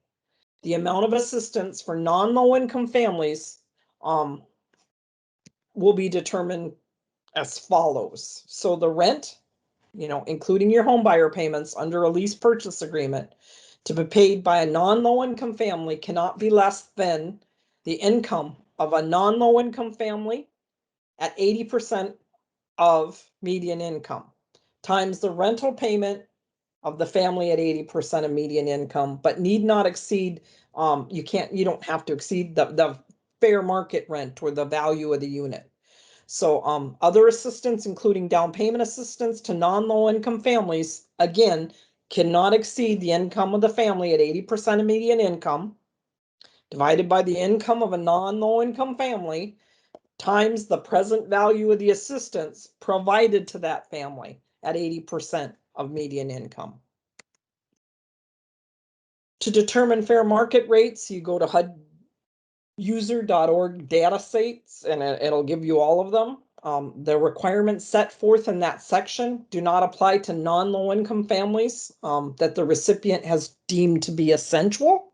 The amount of assistance for non-low income families will be determined as follows. So the rent, including your home buyer payments under a lease purchase agreement, to be paid by a non-low income family cannot be less than the income of a non-low income family at 80% of median income times the rental payment of the family at 80% of median income, but need not exceed, you don't have to exceed the fair market rent or the value of the unit. So other assistance, including down payment assistance to non-low income families, again, cannot exceed the income of the family at 80% of median income divided by the income of a non-low income family times the present value of the assistance provided to that family at 80% of median income. To determine fair market rates, you go to HUDuser.org data sites and it'll give you all of them. The requirements set forth in that section do not apply to non-low income families that the recipient has deemed to be essential.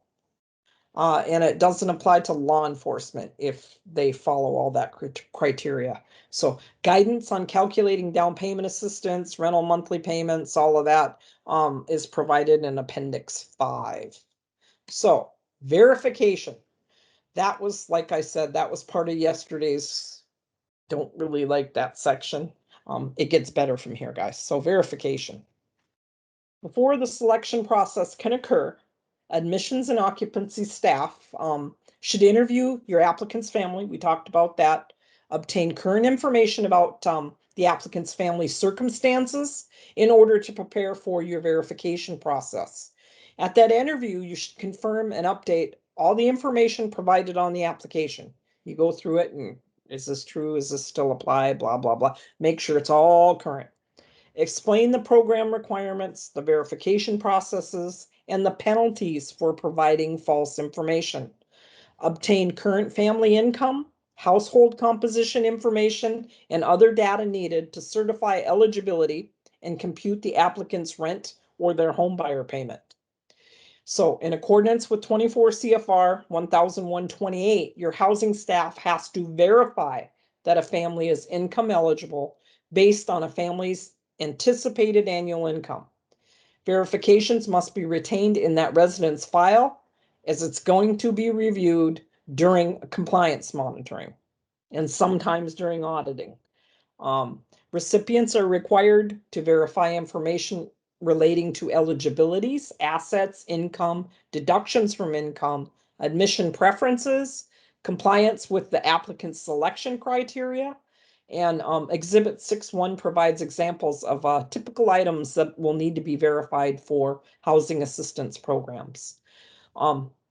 And it doesn't apply to law enforcement if they follow all that criteria. So guidance on calculating down payment assistance, rental monthly payments, all of that is provided in Appendix 5. So verification. That was, like I said, that was part of yesterday's. Don't really like that section. It gets better from here, guys. So verification. Before the selection process can occur, admissions and occupancy staff should interview your applicant's family. We talked about that. Obtain current information about the applicant's family circumstances in order to prepare for your verification process. At that interview, you should confirm and update all the information provided on the application. You go through it and is this true? Is this still apply? Blah, blah, blah. Make sure it's all current. Explain the program requirements, the verification processes, and the penalties for providing false information. Obtain current family income, household composition information, and other data needed to certify eligibility and compute the applicant's rent or their home buyer payment. So in accordance with 24 CFR 1128, your housing staff has to verify that a family is income eligible based on a family's anticipated annual income. Verifications must be retained in that resident's file as it's going to be reviewed during compliance monitoring and sometimes during auditing. Recipients are required to verify information relating to eligibilities, assets, income, deductions from income, admission preferences, compliance with the applicant's selection criteria, and Exhibit 6.1 provides examples of typical items that will need to be verified for housing assistance programs.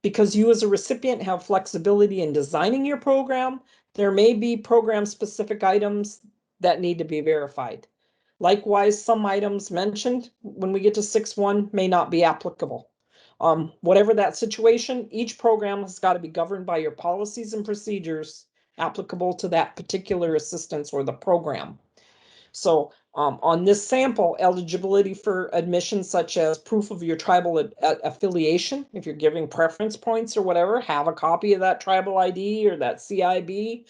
Because you as a recipient have flexibility in designing your program, there may be program-specific items that need to be verified. Likewise, some items mentioned when we get to 6.1 may not be applicable. Whatever that situation, each program has got to be governed by your policies and procedures applicable to that particular assistance or the program. So on this sample, eligibility for admissions such as proof of your tribal affiliation, if you're giving preference points or whatever, have a copy of that tribal ID or that CIB,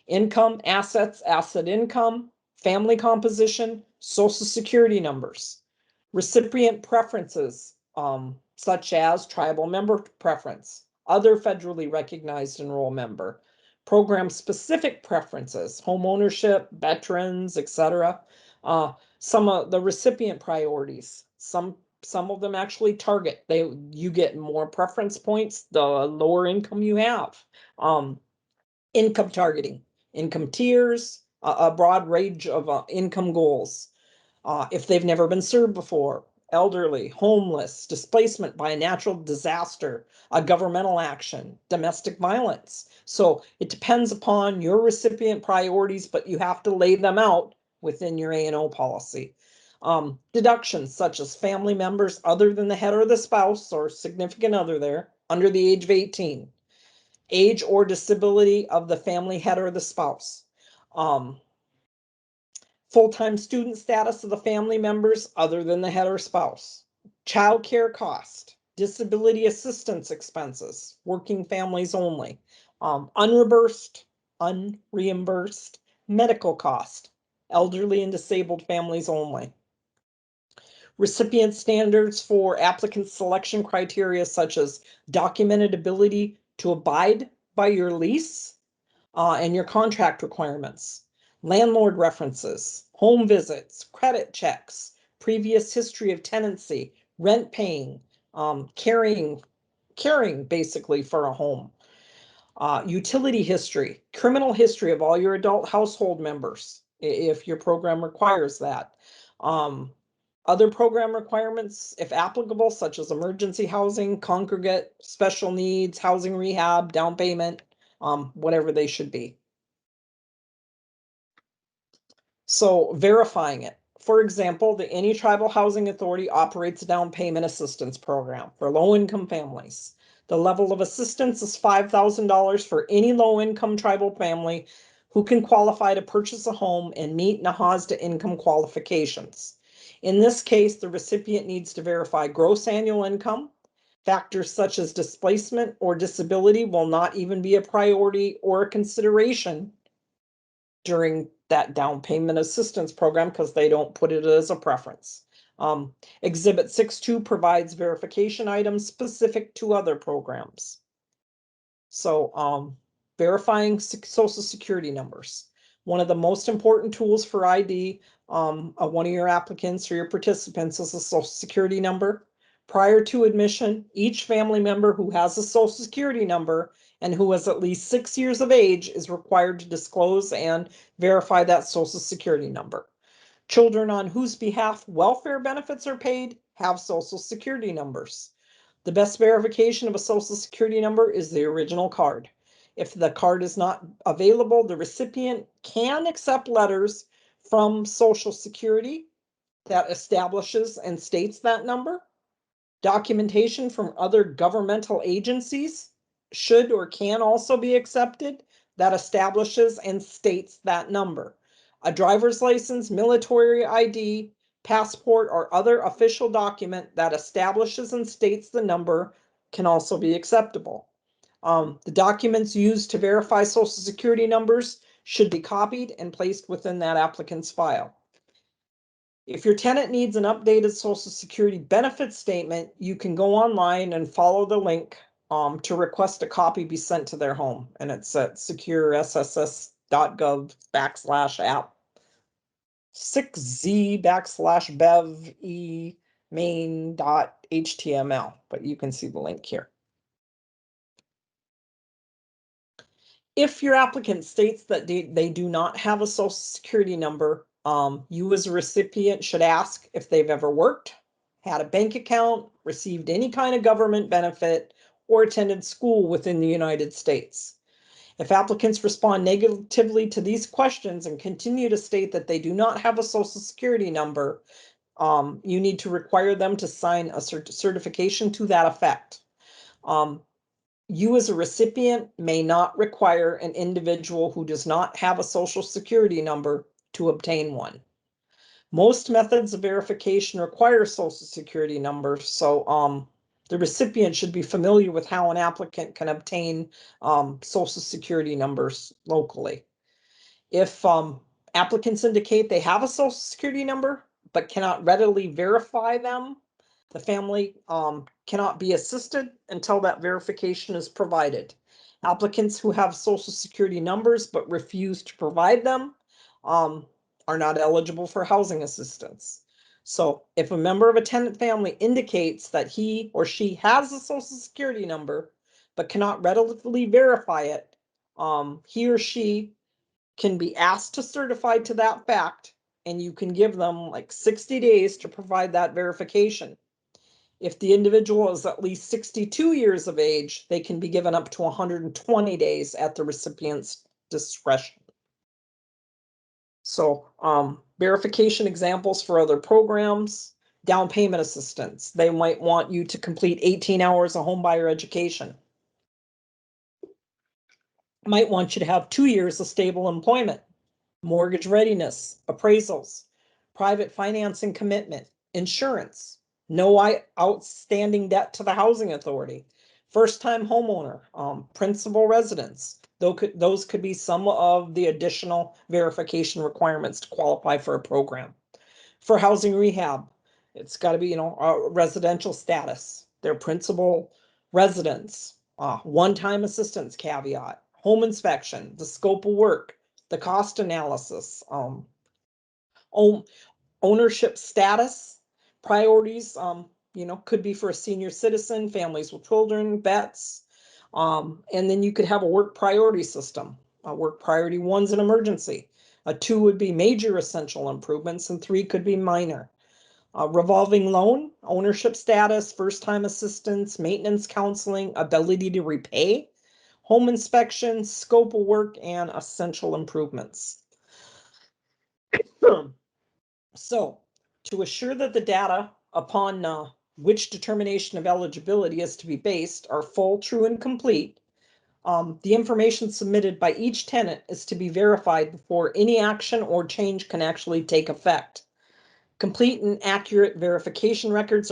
income, assets, asset income, family composition, social security numbers, recipient preferences, such as tribal member preference, other federally recognized enroll member, program-specific preferences, home ownership, veterans, etc. Some of the recipient priorities, some of them actually target. You get more preference points the lower income you have. Income targeting, income tiers, a broad range of income goals. If they've never been served before, elderly, homeless, displacement by a natural disaster, a governmental action, domestic violence. So it depends upon your recipient priorities, but you have to lay them out within your A&O policy. Deductions such as family members other than the head or the spouse or significant other there under the age of 18. Age or disability of the family head or the spouse. Full-time student status of the family members other than the head or spouse. Childcare cost, disability assistance expenses, working families only, unreimbursed medical cost, elderly and disabled families only. Recipient standards for applicant selection criteria such as documented ability to abide by your lease and your contract requirements. Landlord references, home visits, credit checks, previous history of tenancy, rent paying, caring basically for a home, utility history, criminal history of all your adult household members, if your program requires that. Other program requirements, if applicable, such as emergency housing, congregate, special needs, housing rehab, down payment, whatever they should be. So verifying it. For example, the Any Tribal Housing Authority operates a down payment assistance program for low-income families. The level of assistance is $5,000 for any low-income tribal family who can qualify to purchase a home and meet NAHASDA income qualifications. In this case, the recipient needs to verify gross annual income. Factors such as displacement or disability will not even be a priority or a consideration during that down payment assistance program because they don't put it as a preference. Exhibit 6.2 provides verification items specific to other programs. So verifying social security numbers. One of the most important tools for ID of one of your applicants or your participants is a social security number. Prior to admission, each family member who has a social security number and who is at least 6 years of age is required to disclose and verify that social security number. Children on whose behalf welfare benefits are paid have Social Security numbers. The best verification of a Social Security number is the original card. If the card is not available, the recipient can accept letters from Social Security that establishes and states that number. Documentation from other governmental agencies should or can also be accepted that establishes and states that number. A driver's license, military ID, passport, or other official document that establishes and states the number can also be acceptable. The documents used to verify Social Security numbers should be copied and placed within that applicant's file. If your tenant needs an updated Social Security benefit statement, you can go online and follow the link to request a copy be sent to their home. And it's at securesss.gov/app 6z/bev e main.html, but you can see the link here. If your applicant states that they do not have a Social Security number, you as a recipient should ask if they've ever worked, had a bank account, received any kind of government benefit, or attended school within the United States. If applicants respond negatively to these questions and continue to state that they do not have a Social Security number, you need to require them to sign a certification to that effect. You as a recipient may not require an individual who does not have a Social Security number to obtain one. Most methods of verification require Social Security numbers, so the recipient should be familiar with how an applicant can obtain Social Security numbers locally. If applicants indicate they have a Social Security number but cannot readily verify them, the family cannot be assisted until that verification is provided. Applicants who have Social Security numbers but refuse to provide them are not eligible for housing assistance. So if a member of a tenant family indicates that he or she has a Social Security number but cannot readily verify it, he or she can be asked to certify to that fact, and you can give them like 60 days to provide that verification. If the individual is at least 62 years of age, they can be given up to 120 days at the recipient's discretion. So verification examples for other programs: down payment assistance. They might want you to complete 18 hours of homebuyer education. Might want you to have 2 years of stable employment. Mortgage readiness, appraisals, private financing commitment, insurance, no outstanding debt to the housing authority, first-time homeowner, principal residence. Those could be some of the additional verification requirements to qualify for a program. For housing rehab, it's got to be, a residential status, their principal residence, one-time assistance caveat, home inspection, the scope of work, the cost analysis, ownership status, priorities, could be for a senior citizen, families with children, vets, and then you could have a work priority system. Work priority 1's an emergency. 2 would be major essential improvements, and 3 could be minor. Revolving loan, ownership status, first-time assistance, maintenance counseling, ability to repay, home inspection, scope of work, and essential improvements. So, to assure that the data upon which determination of eligibility is to be based are full, true, and complete, the information submitted by each tenant is to be verified before any action or change can actually take effect. Complete and accurate verification records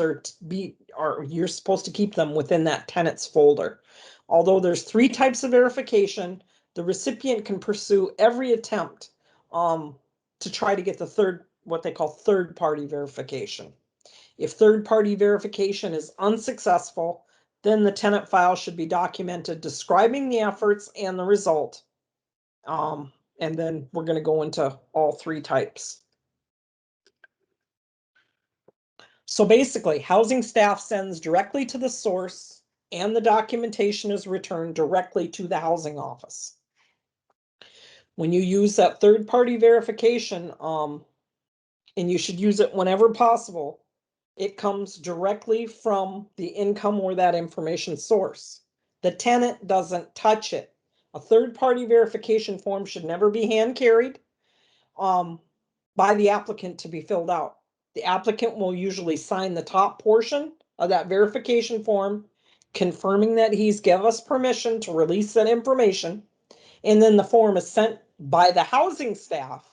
you're supposed to keep them within that tenant's folder. Although there's 3 types of verification, the recipient can pursue every attempt to try to get what they call third-party verification. If third-party verification is unsuccessful, then the tenant file should be documented describing the efforts and the result. And then we're going to go into all 3 types. So basically, housing staff sends directly to the source, and the documentation is returned directly to the housing office. When you use that third-party verification, and you should use it whenever possible, it comes directly from the income or that information source. The tenant doesn't touch it. A third-party verification form should never be hand-carried by the applicant to be filled out. The applicant will usually sign the top portion of that verification form, confirming that he's given us permission to release that information, and then the form is sent by the housing staff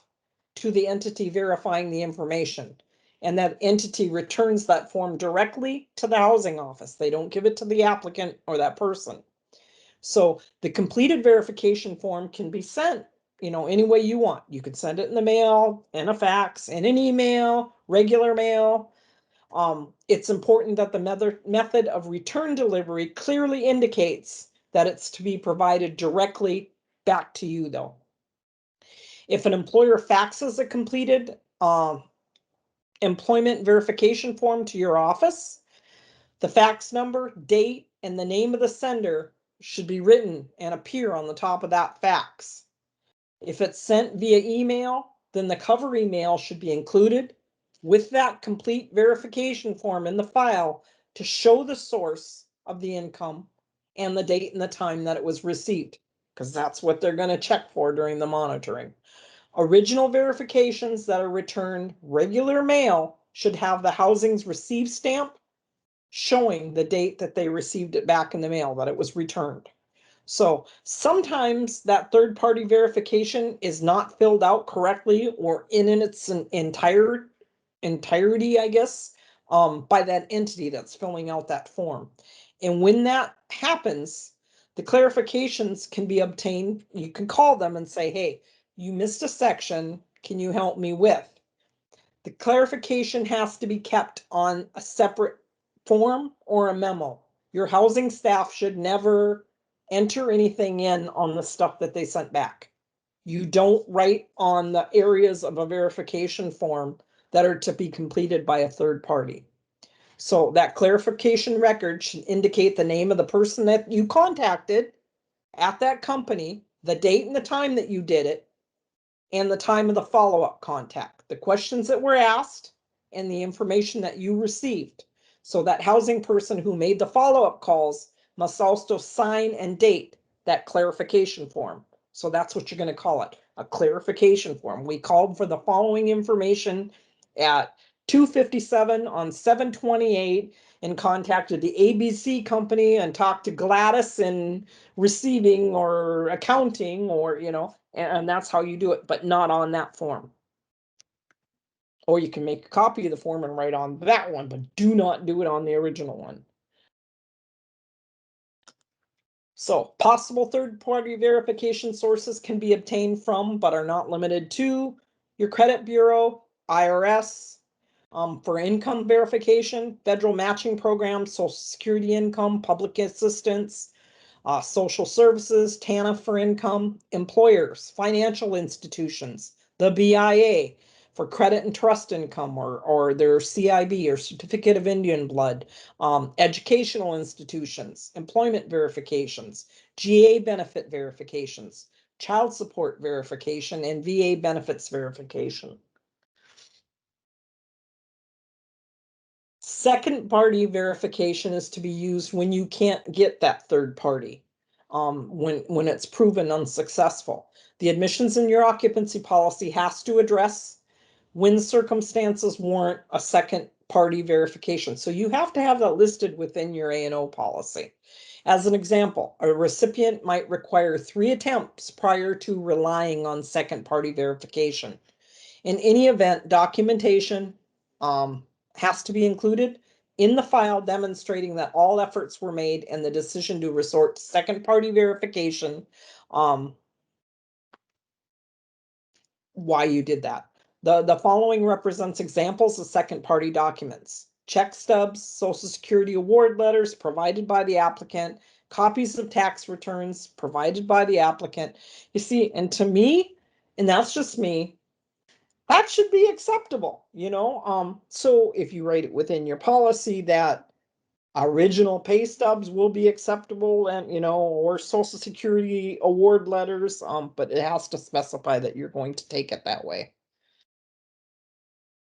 to the entity verifying the information. And that entity returns that form directly to the housing office. They don't give it to the applicant or that person. So the completed verification form can be sent, any way you want. You could send it in the mail, in a fax, in an email, regular mail. It's important that the method of return delivery clearly indicates that it's to be provided directly back to you, though. If an employer faxes a completed employment verification form to your office, the fax number, date, and the name of the sender should be written and appear on the top of that fax. If it's sent via email, then the cover email should be included with that complete verification form in the file to show the source of the income and the date and the time that it was received, because that's what they're going to check for during the monitoring. Original verifications that are returned regular mail should have the housing's receive stamp showing the date that they received it back in the mail, that it was returned. So sometimes that third-party verification is not filled out correctly or in its entirety, I guess, by that entity that's filling out that form. And when that happens, the clarifications can be obtained. You can call them and say, hey, you missed a section. Can you help me with? The clarification has to be kept on a separate form or a memo. Your housing staff should never enter anything in on the stuff that they sent back. You don't write on the areas of a verification form that are to be completed by a third party. So that clarification record should indicate the name of the person that you contacted at that company, the date and the time that you did it, and the time of the follow-up contact, the questions that were asked, and the information that you received. So that housing person who made the follow-up calls must also sign and date that clarification form. So that's what you're going to call it, a clarification form. We called for the following information at 2:57 on 7/28 and contacted the ABC company and talked to Gladys in receiving or accounting, or, and that's how you do it, but not on that form. Or you can make a copy of the form and write on that one, but do not do it on the original one. So possible third-party verification sources can be obtained from, but are not limited to, your credit bureau, IRS, for income verification, federal matching programs, Social Security income, public assistance, social services, TANF for income, employers, financial institutions, the BIA for credit and trust income, or their CIB or Certificate of Indian Blood, educational institutions, employment verifications, GA benefit verifications, child support verification, and VA benefits verification. Second party verification is to be used when you can't get that third party, when it's proven unsuccessful. The admissions in your occupancy policy has to address when circumstances warrant a second party verification. So you have to have that listed within your A&O policy. As an example, a recipient might require 3 attempts prior to relying on second party verification. In any event, documentation has to be included in the file demonstrating that all efforts were made and the decision to resort to second party verification, why you did that. The following represents examples of second party documents: check stubs, Social Security award letters provided by the applicant, copies of tax returns provided by the applicant. You see, and to me, and that's just me, that should be acceptable, so if you write it within your policy that original pay stubs will be acceptable, and or Social Security award letters, but it has to specify that you're going to take it that way.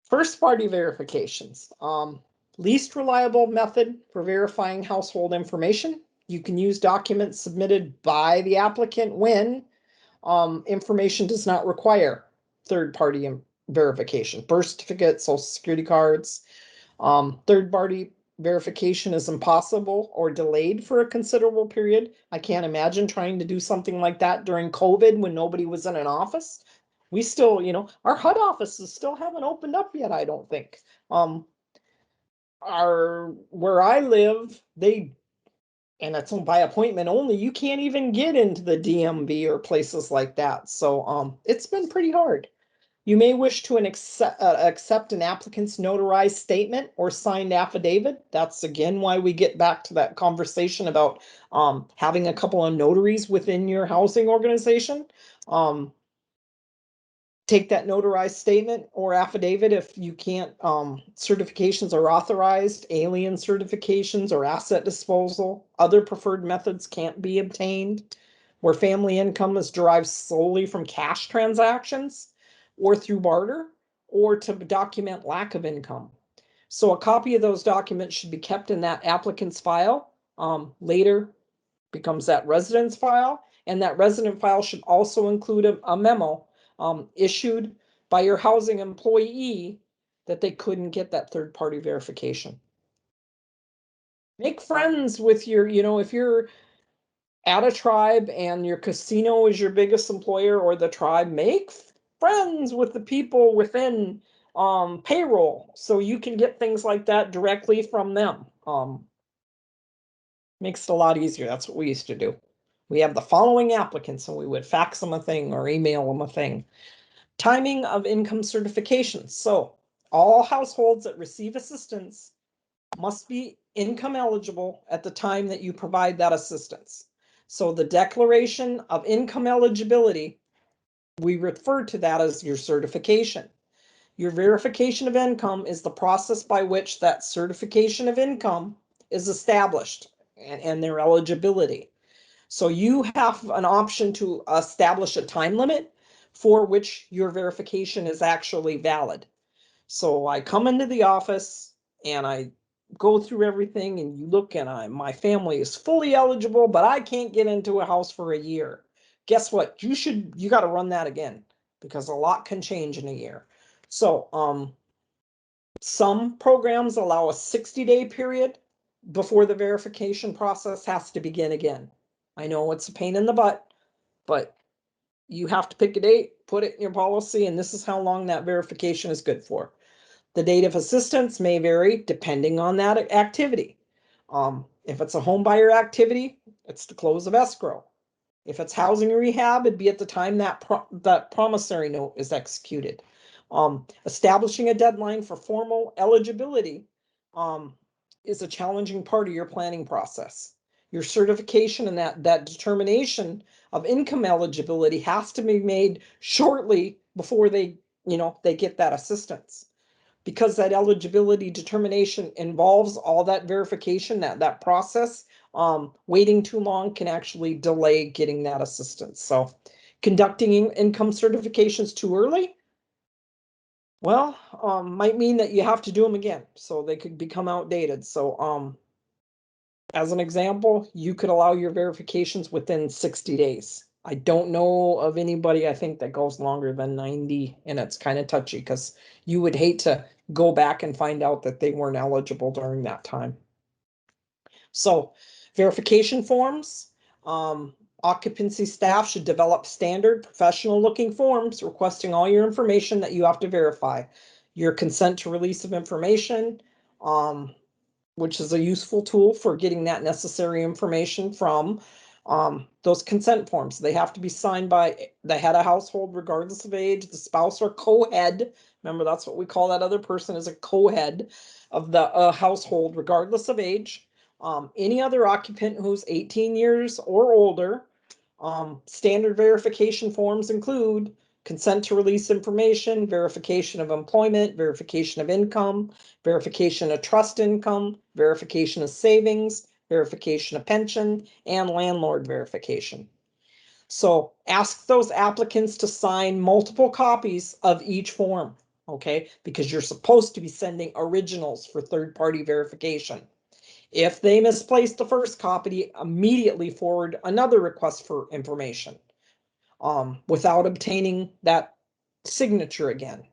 First party verifications. Least reliable method for verifying household information. You can use documents submitted by the applicant when information does not require third-party verification. Birth certificates, social security cards. Third-party verification is impossible or delayed for a considerable period. I can't imagine trying to do something like that during COVID when nobody was in an office. We still, our HUD offices still haven't opened up yet, I don't think. Where I live, and that's by appointment only, you can't even get into the DMV or places like that. So it's been pretty hard. You may wish to accept an applicant's notarized statement or signed affidavit. That's again why we get back to that conversation about having a couple of notaries within your housing organization. Take that notarized statement or affidavit if you can't. Certifications are authorized, alien certifications or asset disposal. Other preferred methods can't be obtained, where family income is derived solely from cash transactions or through barter, or to document lack of income. So a copy of those documents should be kept in that applicant's file. Later becomes that residence file, and that resident file should also include a memo issued by your housing employee that they couldn't get that third-party verification. Make friends with your, if you're at a tribe and your casino is your biggest employer or the tribe, make friends with the people within payroll so you can get things like that directly from them. Makes it a lot easier. That's what we used to do. We have the following applicants and we would fax them a thing or email them a thing. Timing of income certifications. So all households that receive assistance must be income eligible at the time that you provide that assistance. So the declaration of income eligibility, we refer to that as your certification. Your verification of income is the process by which that certification of income is established and their eligibility. So you have an option to establish a time limit for which your verification is actually valid. So I come into the office and I go through everything and you look and my family is fully eligible, but I can't get into a house for a year. Guess what? You got to run that again because a lot can change in a year. So some programs allow a 60-day period before the verification process has to begin again. I know it's a pain in the butt, but you have to pick a date, put it in your policy, and this is how long that verification is good for. The date of assistance may vary depending on that activity. If it's a home buyer activity, it's the close of escrow. If it's housing rehab, it'd be at the time that promissory note is executed. Establishing a deadline for formal eligibility is a challenging part of your planning process. Your certification and that determination of income eligibility has to be made shortly before they get that assistance. Because that eligibility determination involves all that verification, that process, waiting too long can actually delay getting that assistance. So conducting income certifications too early, well, might mean that you have to do them again. So they could become outdated. So as an example, you could allow your verifications within 60 days. I don't know of anybody, I think, that goes longer than 90, and it's kind of touchy because you would hate to go back and find out that they weren't eligible during that time. So verification forms, occupancy staff should develop standard professional looking forms requesting all your information that you have to verify. Your consent to release of information, which is a useful tool for getting that necessary information from those consent forms. They have to be signed by the head of household, regardless of age, the spouse or co-head. Remember, that's what we call that other person, is a co-head of the household, regardless of age. Any other occupant who's 18 years or older. Standard verification forms include consent to release information, verification of employment, verification of income, verification of trust income, verification of savings, verification of pension, and landlord verification. So ask those applicants to sign multiple copies of each form. okay? Because you're supposed to be sending originals for third-party verification. If they misplace the first copy, immediately forward another request for information without obtaining that signature again.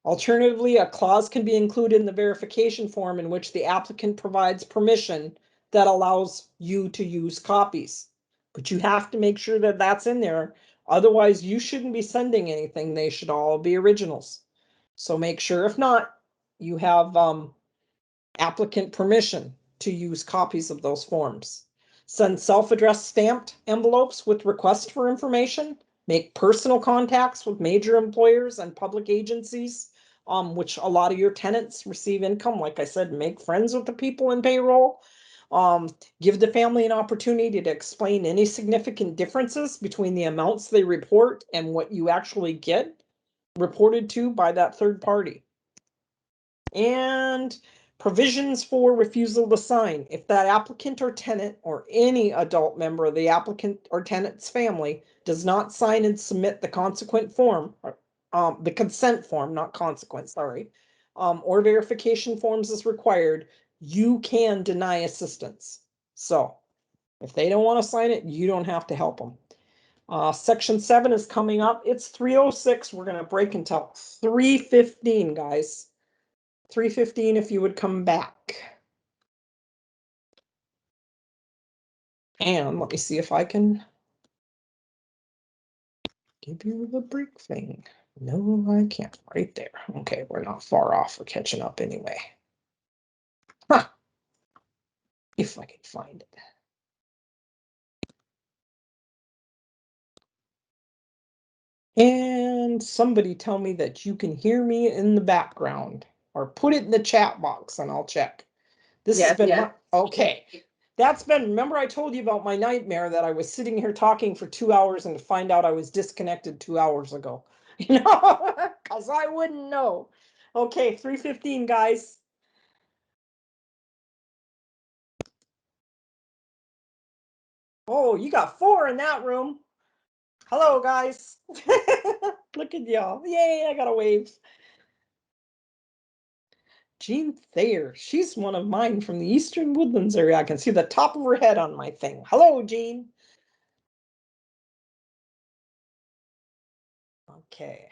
Alternatively, a clause can be included in the verification form in which the applicant provides permission that allows you to use copies. But you have to make sure that that's in there. Otherwise, you shouldn't be sending anything. They should all be originals. So make sure, if not, you have applicant permission to use copies of those forms. Send self-addressed stamped envelopes with requests for information. Make personal contacts with major employers and public agencies, which a lot of your tenants receive income. Like I said, make friends with the people in payroll. Give the family an opportunity to explain any significant differences between the amounts they report and what you actually get reported to by that third party. And provisions for refusal to sign. If that applicant or tenant or any adult member of the applicant or tenant's family does not sign and submit the consequent form, the consent form, not consequent, sorry, or verification forms as required, you can deny assistance. So if they don't want to sign it, you don't have to help them. Section 7 is coming up. It's 3:06. We're going to break until 3:15, guys. 3:15 if you would come back. And let me see if I can give you the break thing. No, I can't. Right there. Okay, we're not far off. We're catching up anyway. Huh. If I can find it. And somebody tell me that you can hear me in the background, or put it in the chat box and I'll check. This has been okay. That's been, remember I told you about my nightmare that I was sitting here talking for 2 hours and to find out I was disconnected 2 hours ago. You know, because I wouldn't know. Okay, 3:15, guys. Oh, you got 4 in that room. Hello, guys. Look at y'all. Yay, I got a wave. Jean Thayer. She's one of mine from the Eastern Woodlands area. I can see the top of her head on my thing. Hello, Jean. Okay.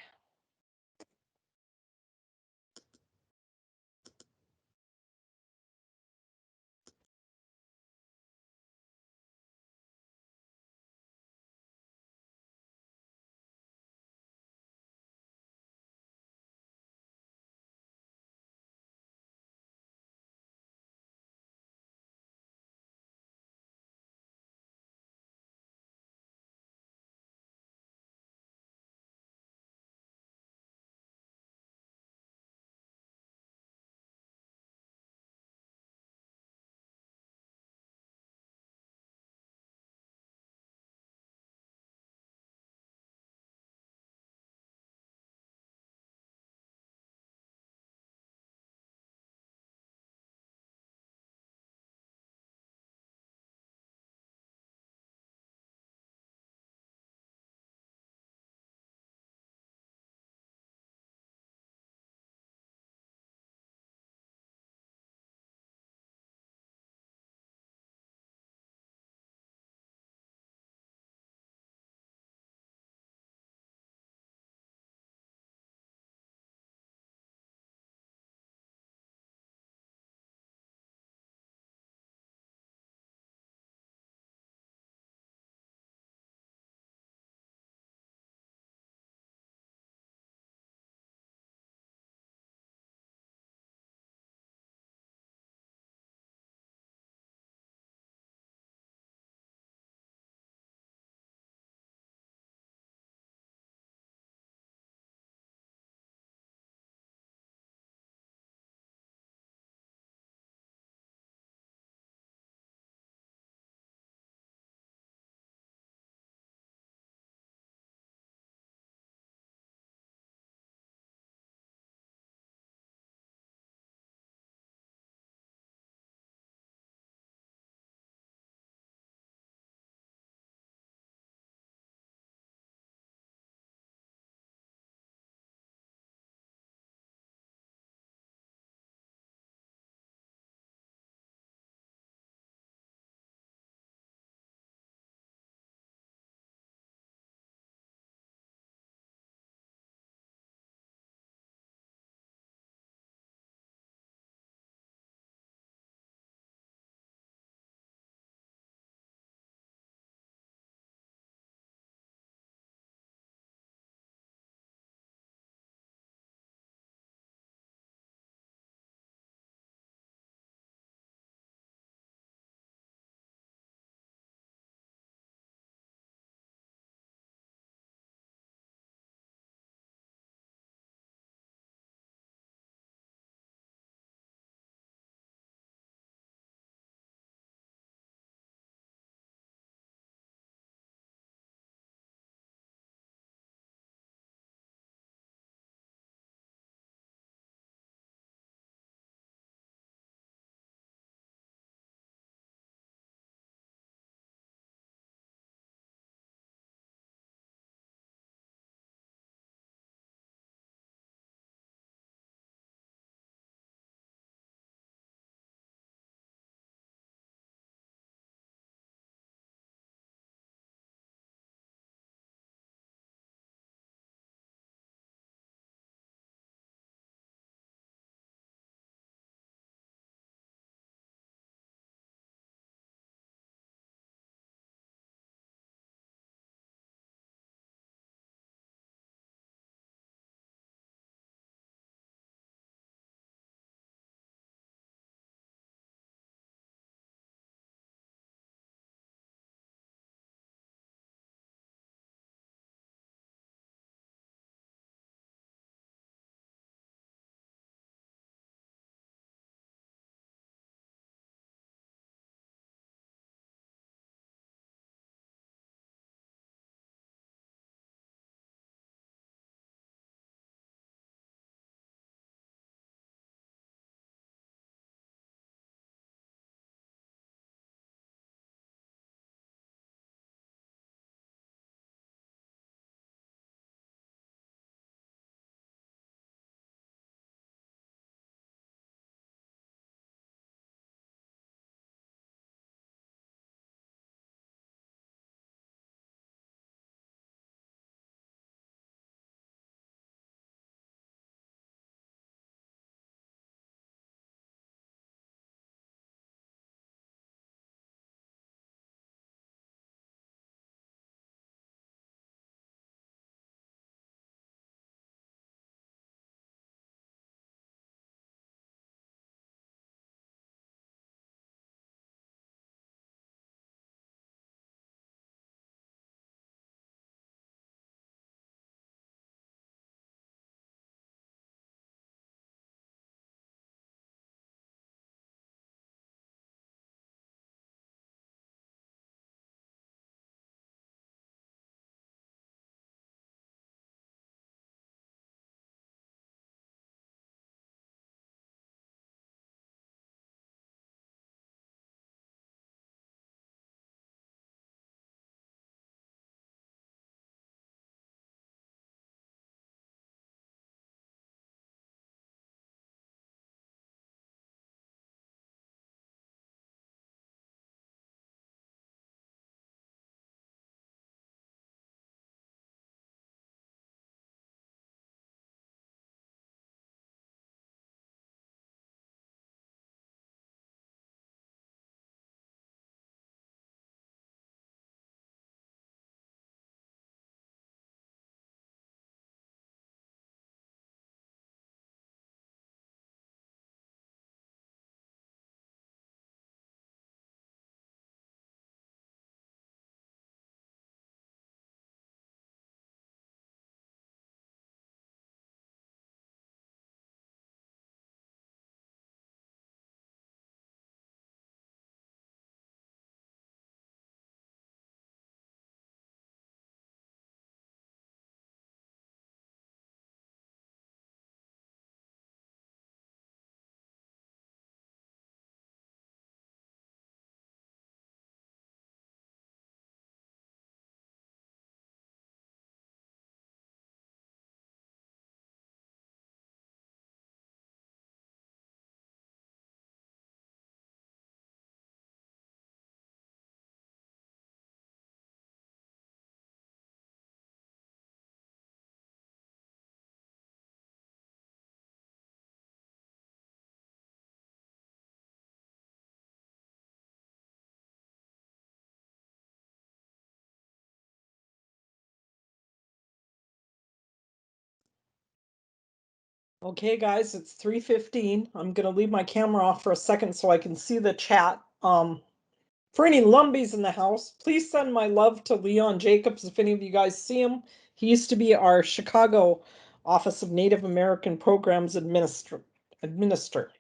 Okay, guys, it's 3:15. I'm gonna leave my camera off for a second so I can see the chat. For any Lumbies in the house, please send my love to Leon Jacobs if any of you guys see him. He used to be our Chicago Office of Native American Programs administrator.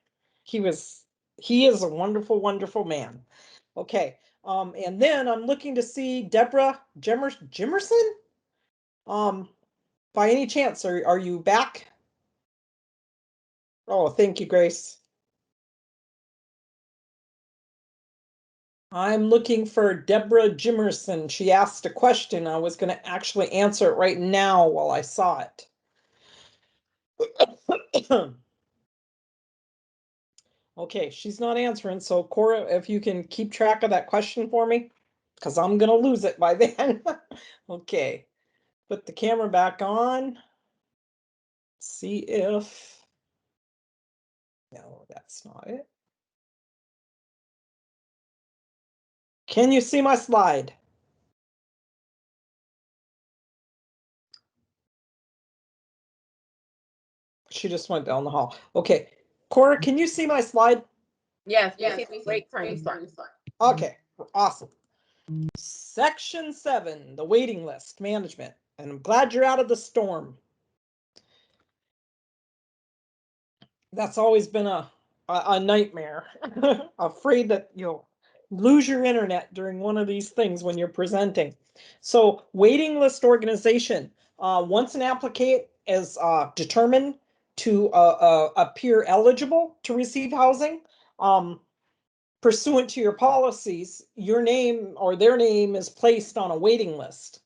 He is a wonderful, wonderful man. Okay. And then I'm looking to see Deborah Jimerson. By any chance, are you back? Oh, thank you, Grace. I'm looking for Deborah Jimerson. She asked a question. I was going to actually answer it right now while I saw it. Okay, she's not answering. So, Cora, if you can keep track of that question for me, because I'm going to lose it by then. Okay, put the camera back on. See if. No, that's not it. Can you see my slide? She just went down the hall. Okay. Cora, can you see my slide? Yes, we see the break time slide. Okay, awesome. Section 7, the waiting list management. And I'm glad you're out of the storm. That's always been a nightmare. Afraid that you'll lose your internet during one of these things when you're presenting. So waiting list organization. Once an applicant is determined to appear eligible to receive housing, pursuant to your policies, your name or their name is placed on a waiting list.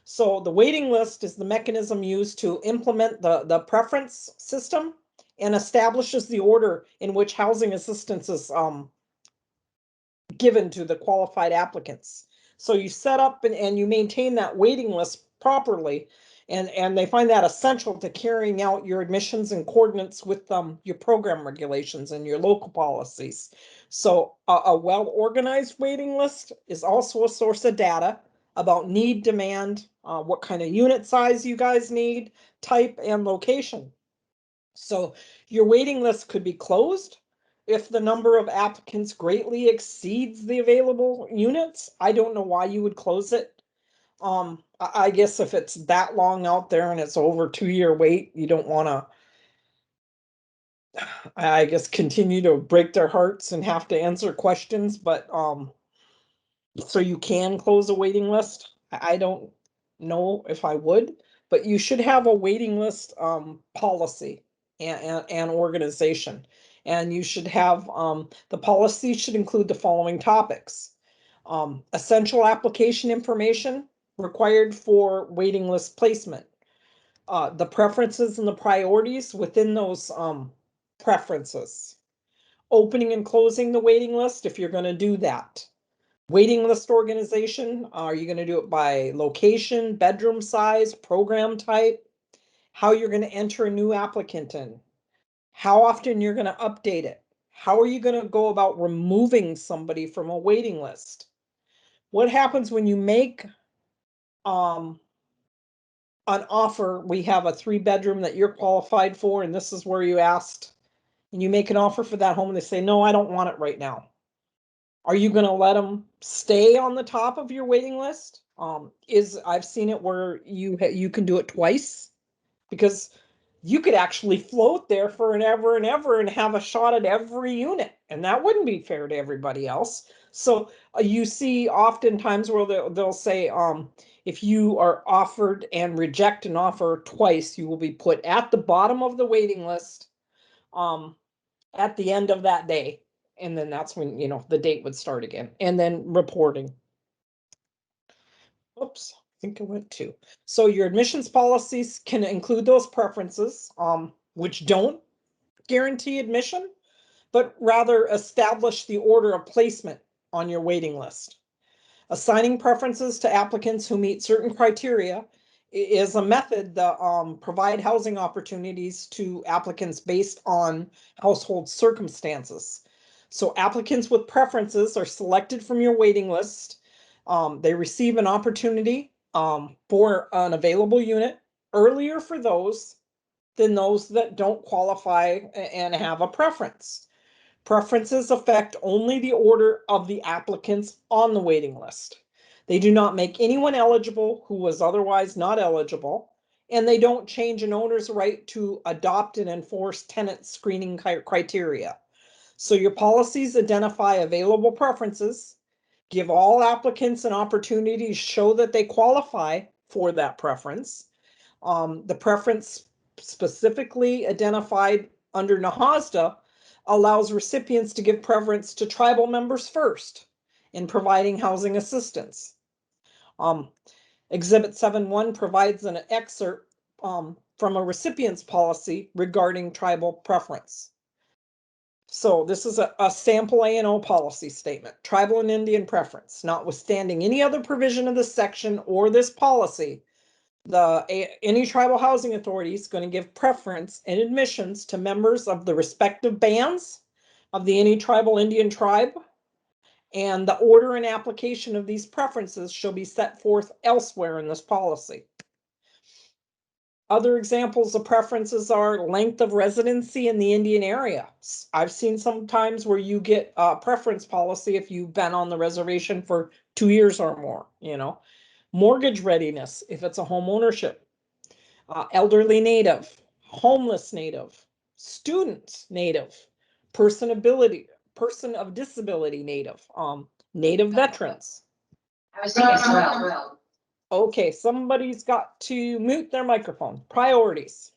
So the waiting list is the mechanism used to implement the preference system and establishes the order in which housing assistance is given to the qualified applicants. So you set up and you maintain that waiting list properly, and they find that essential to carrying out your admissions and coordinates with your program regulations and your local policies. So a well-organized waiting list is also a source of data about need, demand, what kind of unit size you guys need, type, and location. So your waiting list could be closed if the number of applicants greatly exceeds the available units. I don't know why you would close it. I guess if it's that long out there and it's over 2-year wait, you don't want to, I guess, continue to break their hearts and have to answer questions. But so you can close a waiting list. I don't know if I would, but you should have a waiting list policy and organization. And you should have the policy should include the following topics. Essential application information required for waiting list placement. The preferences and the priorities within those preferences. Opening and closing the waiting list if you're going to do that. Waiting list organization, are you going to do it by location, bedroom size, program type? How you're going to enter a new applicant in? How often you're going to update it? How are you going to go about removing somebody from a waiting list? What happens when you make an offer? We have a 3-bedroom that you're qualified for, and this is where you asked, and you make an offer for that home and they say, no, I don't want it right now. Are you going to let them stay on the top of your waiting list? I've seen it where you can do it twice, because you could actually float there for an ever and ever and have a shot at every unit, and that wouldn't be fair to everybody else. So you see oftentimes where they'll say, if you are offered and reject an offer twice, you will be put at the bottom of the waiting list at the end of that day. And then that's when, the date would start again. And then reporting. Oops, I think I went to. So your admissions policies can include those preferences, which don't guarantee admission, but rather establish the order of placement on your waiting list. Assigning preferences to applicants who meet certain criteria is a method that provide housing opportunities to applicants based on household circumstances. So applicants with preferences are selected from your waiting list. They receive an opportunity for an available unit earlier for those than those that don't qualify and have a preference. Preferences affect only the order of the applicants on the waiting list. They do not make anyone eligible who was otherwise not eligible, and they don't change an owner's right to adopt and enforce tenant screening criteria. So your policies identify available preferences, give all applicants an opportunity to show that they qualify for that preference. The preference specifically identified under NAHASDA allows recipients to give preference to tribal members first in providing housing assistance. Exhibit 7.1 provides an excerpt from a recipient's policy regarding tribal preference. So this is a sample A&O policy statement. Tribal and Indian preference. Notwithstanding any other provision of this section or this policy, any tribal housing authority is going to give preference in admissions to members of the respective bands of the any tribal Indian tribe, and the order and application of these preferences shall be set forth elsewhere in this policy. Other examples of preferences are length of residency in the Indian area. I've seen sometimes where you get a preference policy if you've been on the reservation for 2 years or more, Mortgage readiness, if it's a home ownership. Elderly native, homeless native, student native, person of disability native, native veterans. I was thinking 12. Okay, somebody's got to mute their microphone. Priorities.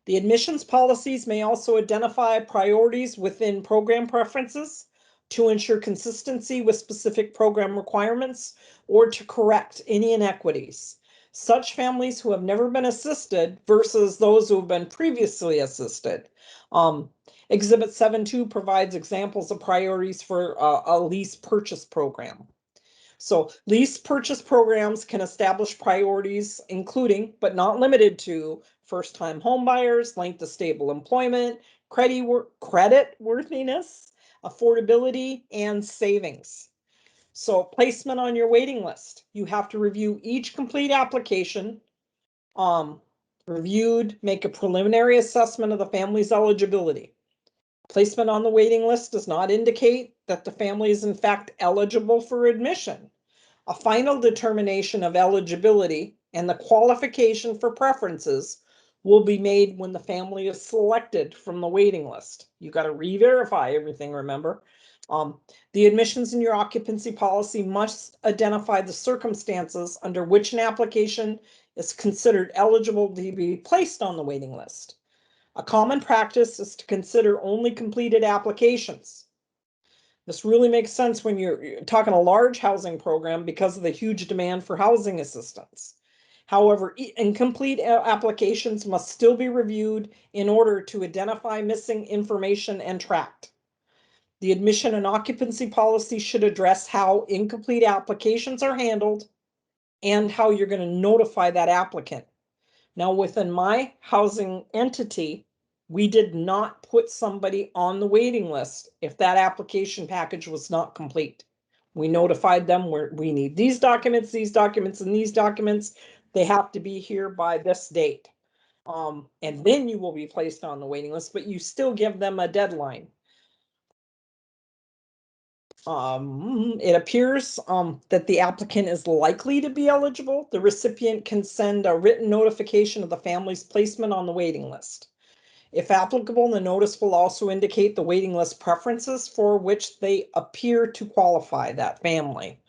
The admissions policies may also identify priorities within program preferences to ensure consistency with specific program requirements or to correct any inequities. Such families who have never been assisted versus those who have been previously assisted. Exhibit 7.2 provides examples of priorities for a lease purchase program. So lease purchase programs can establish priorities, including, but not limited to, first-time home buyers, length of stable employment, credit worthiness, affordability, and savings. So placement on your waiting list. You have to review each complete application, reviewed, make a preliminary assessment of the family's eligibility. Placement on the waiting list does not indicate that the family is in fact eligible for admission. A final determination of eligibility and the qualification for preferences will be made when the family is selected from the waiting list. You got to re-verify everything, remember? The admissions in your occupancy policy must identify the circumstances under which an application is considered eligible to be placed on the waiting list. A common practice is to consider only completed applications. This really makes sense when you're talking a large housing program because of the huge demand for housing assistance. However, incomplete applications must still be reviewed in order to identify missing information and tracked. The admission and occupancy policy should address how incomplete applications are handled and how you're going to notify that applicant. Now, within my housing entity, we did not put somebody on the waiting list if that application package was not complete. We notified them we need these documents, and these documents. They have to be here by this date. And then you will be placed on the waiting list, but you still give them a deadline. It appears that the applicant is likely to be eligible. The recipient can send a written notification of the family's placement on the waiting list. If applicable, the notice will also indicate the waiting list preferences for which they appear to qualify that family.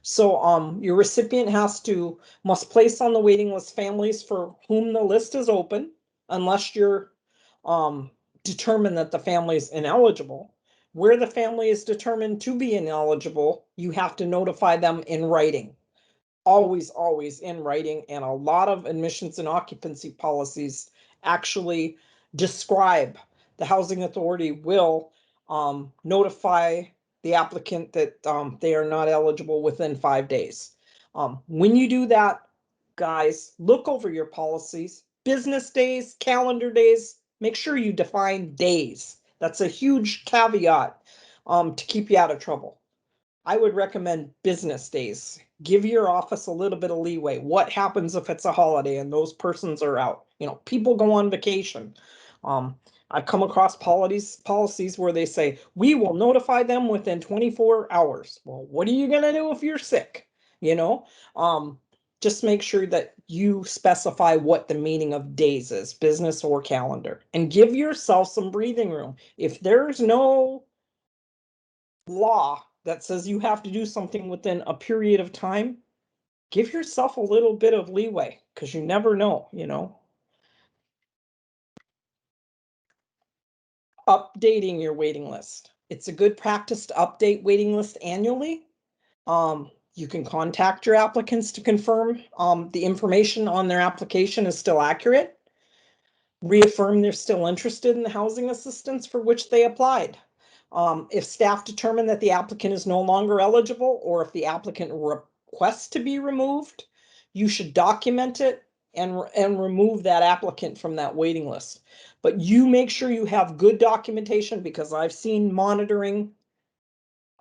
So your recipient must place on the waiting list families for whom the list is open, unless you're determined that the family is ineligible. Where the family is determined to be ineligible, you have to notify them in writing. Always, always in writing. And a lot of admissions and occupancy policies actually describe the housing authority will notify the applicant that they are not eligible within 5 days. When you do that, guys, look over your policies, business days, calendar days, make sure you define days. That's a huge caveat to keep you out of trouble. I would recommend business days. Give your office a little bit of leeway. What happens if it's a holiday and those persons are out? You know, people go on vacation. I come across policies where they say, we will notify them within 24 hours. Well, what are you going to do if you're sick? You know, just make sure that you specify what the meaning of days is, business or calendar, and give yourself some breathing room. If there's no law that says you have to do something within a period of time, give yourself a little bit of leeway, because you never know, you know. Updating your waiting list. It's a good practice to update waiting list annually. You can contact your applicants to confirm the information on their application is still accurate. Reaffirm they're still interested in the housing assistance for which they applied. If staff determine that the applicant is no longer eligible, or if the applicant requests to be removed, you should document it and remove that applicant from that waiting list. But you make sure you have good documentation, because I've seen monitoring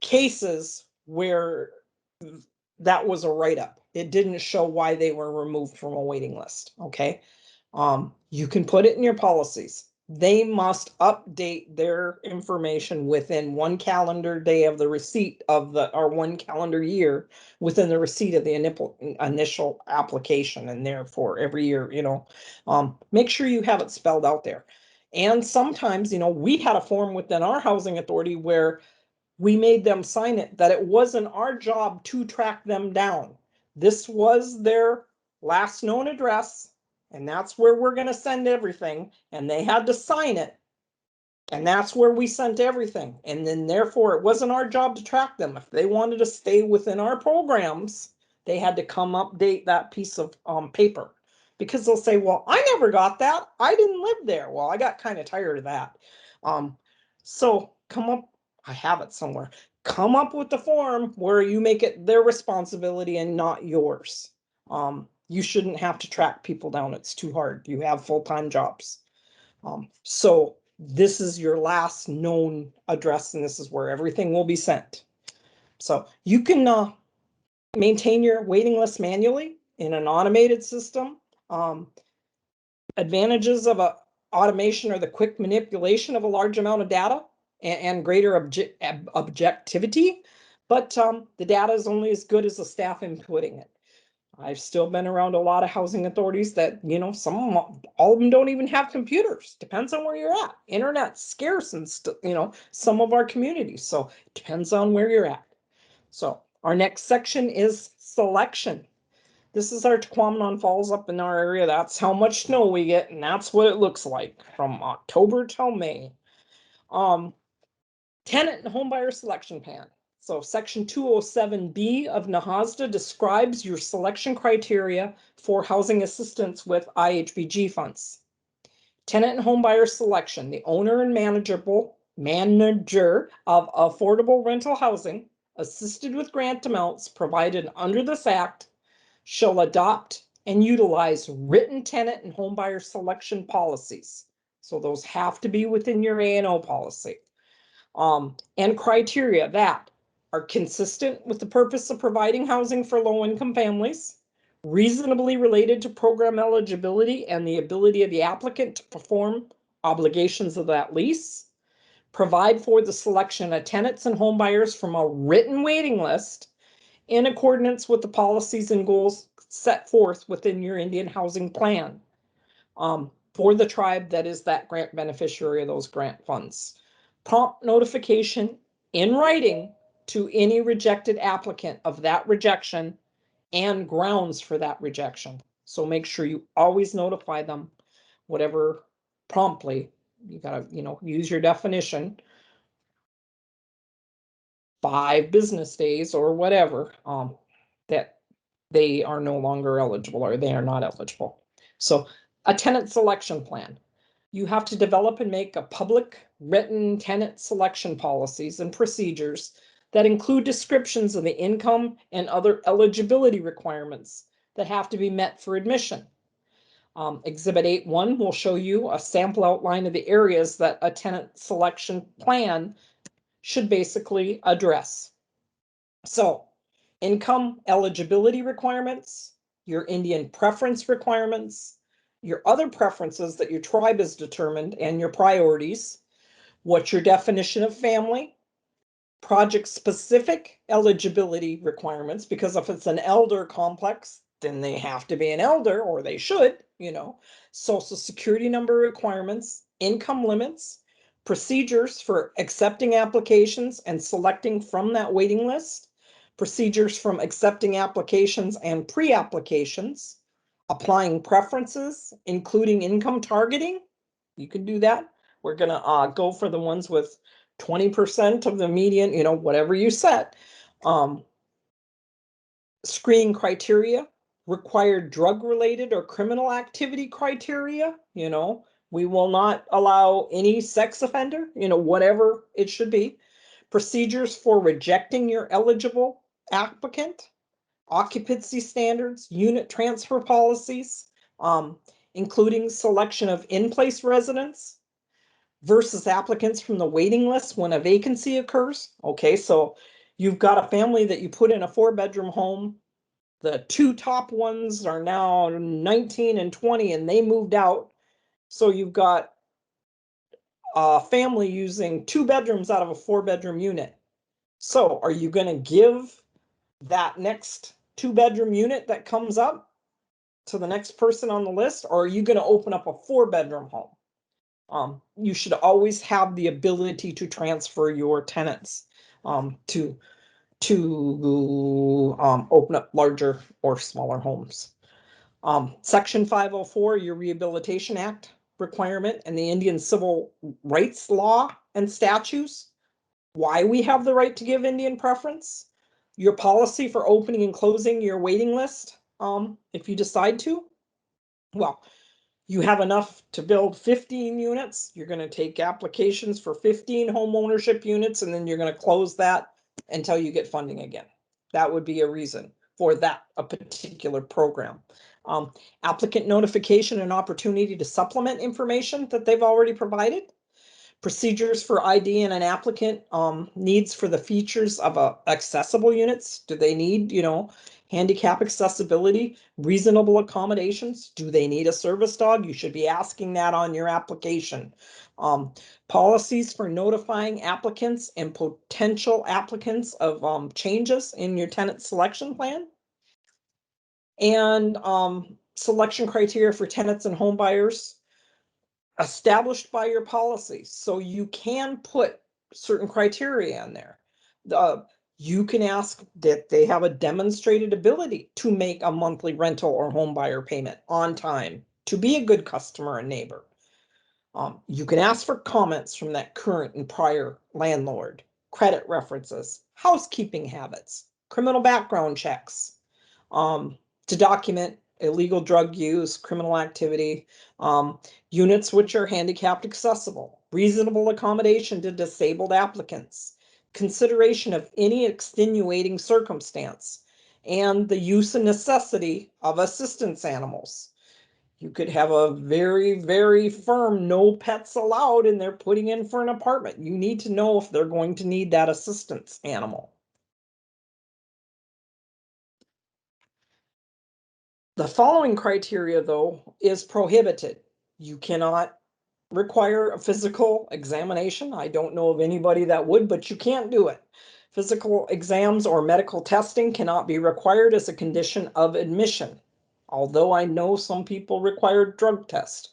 cases where that was a write-up. It didn't show why they were removed from a waiting list, okay? You can put it in your policies. They must update their information within 1 calendar day of the receipt of or 1 calendar year within the receipt of the initial application, and therefore every year, you know, make sure you have it spelled out there. And sometimes, you know, we had a form within our housing authority where we made them sign it, that it wasn't our job to track them down. This was their last known address, and that's where we're going to send everything. And they had to sign it. And that's where we sent everything. And then therefore it wasn't our job to track them. If they wanted to stay within our programs, they had to come update that piece of paper, because they'll say, well, I never got that. I didn't live there. Well, I got kind of tired of that. So come up, I have it somewhere. Come up with the form where you make it their responsibility and not yours. You shouldn't have to track people down. It's too hard. You have full-time jobs. So this is your last known address, and this is where everything will be sent. So you can maintain your waiting list manually in an automated system. Advantages of automation are the quick manipulation of a large amount of data and greater objectivity, but the data is only as good as the staff inputting it. I've still been around a lot of housing authorities that, you know, all of them don't even have computers. Depends on where you're at. Internet's scarce in, you know, some of our communities. So it depends on where you're at. So our next section is selection. This is our Tequamanon Falls up in our area. That's how much snow we get, and that's what it looks like from October till May. Tenant and homebuyer selection plan. So section 207B of NAHASDA describes your selection criteria for housing assistance with IHBG funds. Tenant and homebuyer selection. The owner and manager of affordable rental housing assisted with grant amounts provided under this act shall adopt and utilize written tenant and homebuyer selection policies. So those have to be within your A&O policy. And criteria that are consistent with the purpose of providing housing for low-income families, reasonably related to program eligibility and the ability of the applicant to perform obligations of that lease, provide for the selection of tenants and homebuyers from a written waiting list in accordance with the policies and goals set forth within your Indian housing plan for the tribe that is that grant beneficiary of those grant funds. Prompt notification in writing to any rejected applicant of that rejection and grounds for that rejection. So make sure you always notify them, whatever promptly. You gotta, you know, use your definition. 5 business days or whatever, that they are no longer eligible or they are not eligible. So a tenant selection plan. You have to develop and make a public written tenant selection policies and procedures that include descriptions of the income and other eligibility requirements that have to be met for admission. Exhibit 8.1 will show you a sample outline of the areas that a tenant selection plan should basically address. So, income eligibility requirements, your Indian preference requirements, your other preferences that your tribe has determined, and your priorities. What's your definition of family? Project-specific eligibility requirements, because if it's an elder complex, then they have to be an elder, or they should, Social Security number requirements, income limits, procedures for accepting applications and selecting from that waiting list, procedures from accepting applications and pre-applications, applying preferences, including income targeting. You can do that. We're gonna go for the ones with 20% of the median, whatever you set. Screening criteria, required drug-related or criminal activity criteria, we will not allow any sex offender, whatever it should be. Procedures for rejecting your eligible applicant, occupancy standards, unit transfer policies, including selection of in-place residents versus applicants from the waiting list when a vacancy occurs. Okay, so you've got a family that you put in a 4-bedroom home. The 2 top ones are now 19 and 20, and they moved out. So you've got a family using 2 bedrooms out of a 4-bedroom unit. So are you going to give that next 2-bedroom unit that comes up to the next person on the list, or are you going to open up a 4-bedroom home? You should always have the ability to transfer your tenants to open up larger or smaller homes. Section 504, your Rehabilitation Act requirement, and the Indian Civil Rights Law and statutes, why we have the right to give Indian preference, your policy for opening and closing your waiting list, if you decide to. Well, you have enough to build 15 units. You're going to take applications for 15 home ownership units, and then you're going to close that until you get funding again. That would be a reason for a particular program. Applicant notification and opportunity to supplement information that they've already provided. Procedures for ID and an applicant needs for the features of accessible units. Do they need, handicap accessibility, reasonable accommodations? Do they need a service dog? You should be asking that on your application. Policies for notifying applicants and potential applicants of changes in your tenant selection plan. And selection criteria for tenants and home buyers established by your policy. So you can put certain criteria in there. You can ask that they have a demonstrated ability to make a monthly rental or home buyer payment on time, to be a good customer and neighbor. You can ask for comments from that current and prior landlord, credit references, housekeeping habits, criminal background checks, to document illegal drug use, criminal activity, units which are handicapped accessible, reasonable accommodation to disabled applicants, consideration of any extenuating circumstance, and the use and necessity of assistance animals. You could have a very, very firm no pets allowed, and they're putting in for an apartment. You need to know if they're going to need that assistance animal. The following criteria, though, is prohibited. You cannot require a physical examination. I don't know of anybody that would, but you can't do it. Physical exams or medical testing cannot be required as a condition of admission, although I know some people require drug test.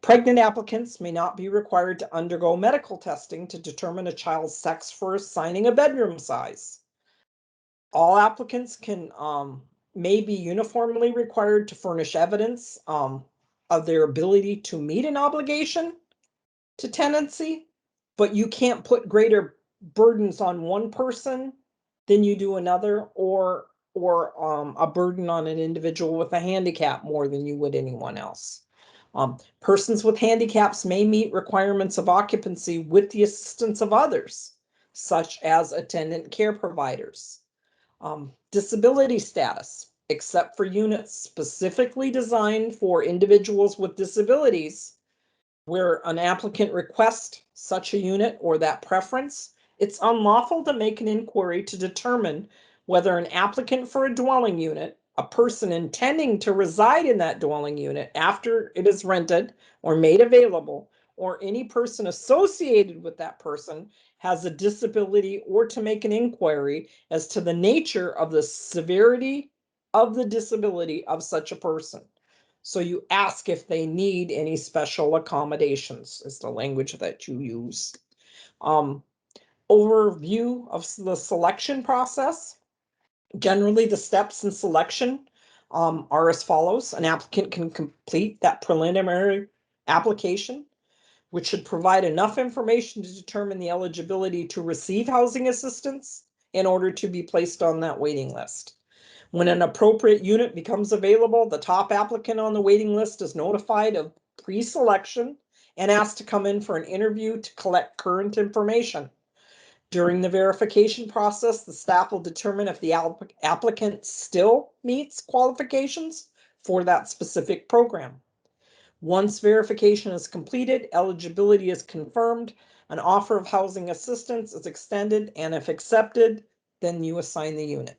Pregnant applicants may not be required to undergo medical testing to determine a child's sex for assigning a bedroom size. All applicants may be uniformly required to furnish evidence of their ability to meet an obligation to tenancy, but you can't put greater burdens on one person than you do another, or a burden on an individual with a handicap more than you would anyone else. Persons with handicaps may meet requirements of occupancy with the assistance of others, such as attendant care providers. Disability status, except for units specifically designed for individuals with disabilities, where an applicant requests such a unit or that preference, It's unlawful to make an inquiry to determine whether an applicant for a dwelling unit, a person intending to reside in that dwelling unit after it is rented or made available, or any person associated with that person has a disability, or to make an inquiry as to the nature of the severity of the disability of such a person. So you ask if they need any special accommodations, is the language that you use. Overview of the selection process. Generally, the steps in selection are as follows. An applicant can complete that preliminary application, which should provide enough information to determine the eligibility to receive housing assistance in order to be placed on that waiting list. When an appropriate unit becomes available, the top applicant on the waiting list is notified of pre-selection and asked to come in for an interview to collect current information. During the verification process, the staff will determine if the applicant still meets qualifications for that specific program. Once verification is completed, eligibility is confirmed, an offer of housing assistance is extended, and if accepted, then you assign the unit.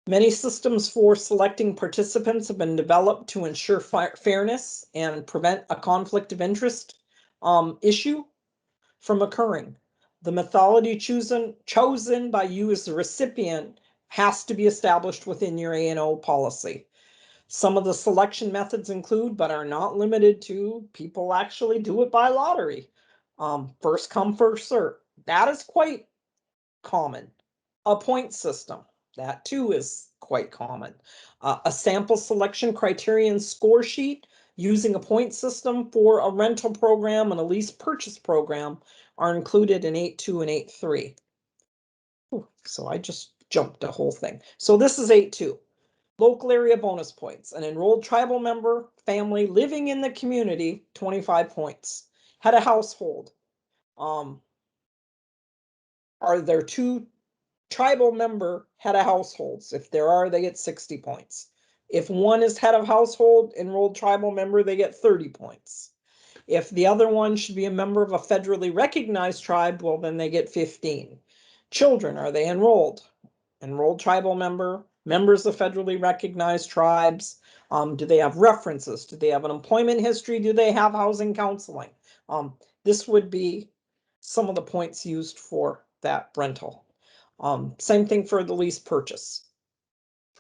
Many systems for selecting participants have been developed to ensure fairness and prevent a conflict of interest issue from occurring. The methodology chosen by you as the recipient has to be established within your A&O policy. Some of the selection methods include, but are not limited to, people actually do it by lottery. First come, first serve. That is quite common. A point system. That too is quite common. A sample selection criterion score sheet using a point system for a rental program and a lease purchase program are included in 8.2 and 8.3. So I just jumped the whole thing. So this is 8.2. Local area bonus points. An enrolled tribal member, family living in the community, 25 points. Head of household. Are there two tribal member head of households? If there are, they get 60 points. If one is head of household, enrolled tribal member, they get 30 points. If the other one should be a member of a federally recognized tribe, well, then they get 15. Children, are they enrolled? Enrolled tribal member, members of federally recognized tribes. Do they have references? Do they have an employment history? Do they have housing counseling? This would be some of the points used for that rental. Same thing for the lease purchase.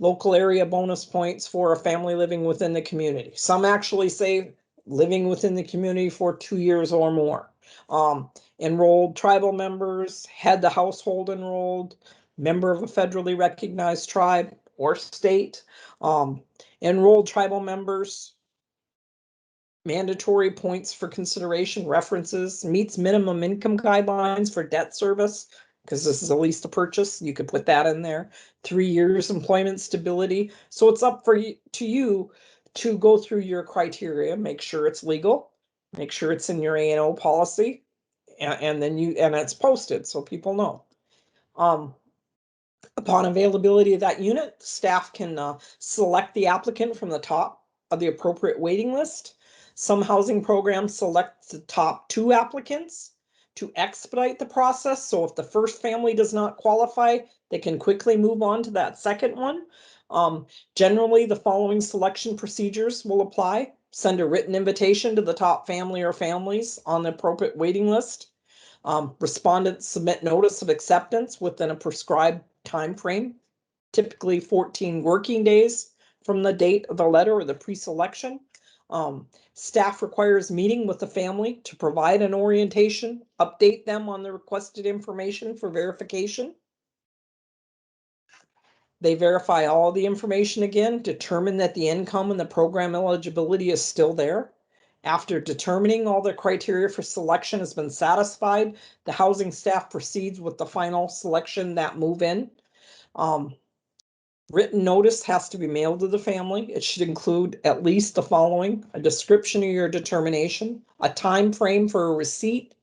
Local area bonus points for a family living within the community. Some actually say living within the community for 2 years or more. Enrolled tribal members, head the household enrolled, member of a federally recognized tribe or state. Enrolled tribal members, mandatory points for consideration, references, meets minimum income guidelines for debt service, because this is a lease to purchase, you could put that in there. 3 years employment stability. So it's up to you to go through your criteria, make sure it's legal, make sure it's in your A&O policy, and then it's posted so people know. Upon availability of that unit, staff can select the applicant from the top of the appropriate waiting list. Some housing programs select the top 2 applicants to expedite the process. So if the first family does not qualify, they can quickly move on to that second one. Generally, the following selection procedures will apply. Send a written invitation to the top family or families on the appropriate waiting list. Respondents submit notice of acceptance within a prescribed time frame, typically 14 working days from the date of the letter or the pre-selection. Staff requires meeting with the family to provide an orientation, update them on the requested information for verification. They verify all the information again, determine that the income and the program eligibility is still there. After determining all the criteria for selection has been satisfied, the housing staff proceeds with the final selection, that move in. Written notice has to be mailed to the family. It should include at least the following: a description of your determination, a time frame for a receipt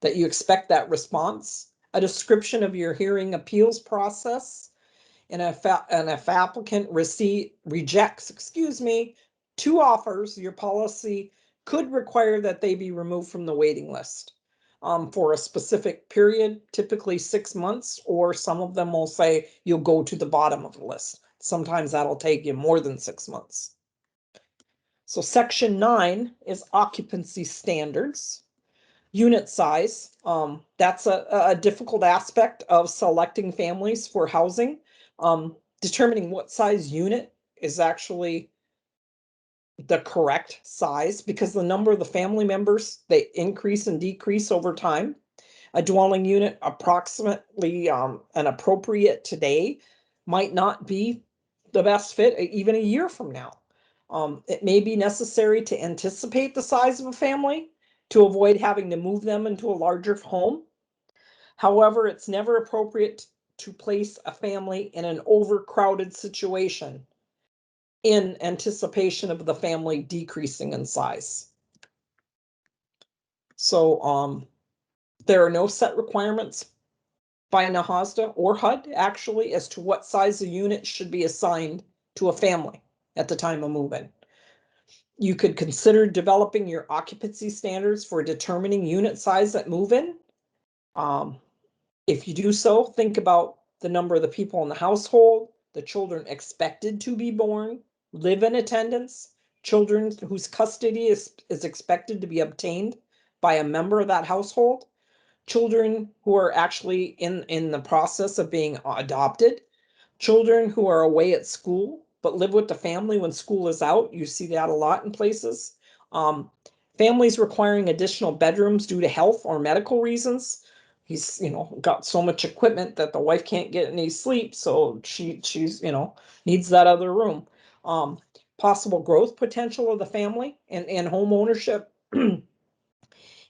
that you expect that response, a description of your hearing appeals process, and if applicant rejects 2 offers, your policy could require that they be removed from the waiting list. for a specific period, typically 6 months, or some of them will say you'll go to the bottom of the list. Sometimes that'll take you more than 6 months. So section 9 is occupancy standards. Unit size, that's a difficult aspect of selecting families for housing. Determining what size unit is actually the correct size, because the number of the family members, they increase and decrease over time. A dwelling unit approximately an appropriate today might not be the best fit even a year from now. It may be necessary to anticipate the size of a family to avoid having to move them into a larger home. However, it's never appropriate to place a family in an overcrowded situation in anticipation of the family decreasing in size. So there are no set requirements by NAHASDA or HUD actually as to what size a unit should be assigned to a family at the time of move-in. You could consider developing your occupancy standards for determining unit size at move-in. If you do so, think about the number of the people in the household, the children expected to be born, live-in attendance, children whose custody is expected to be obtained by a member of that household, children who are actually in the process of being adopted, children who are away at school but live with the family when school is out. You see that a lot in places. Families requiring additional bedrooms due to health or medical reasons. He's, got so much equipment that the wife can't get any sleep, so she's, needs that other room. Possible growth potential of the family and home ownership. And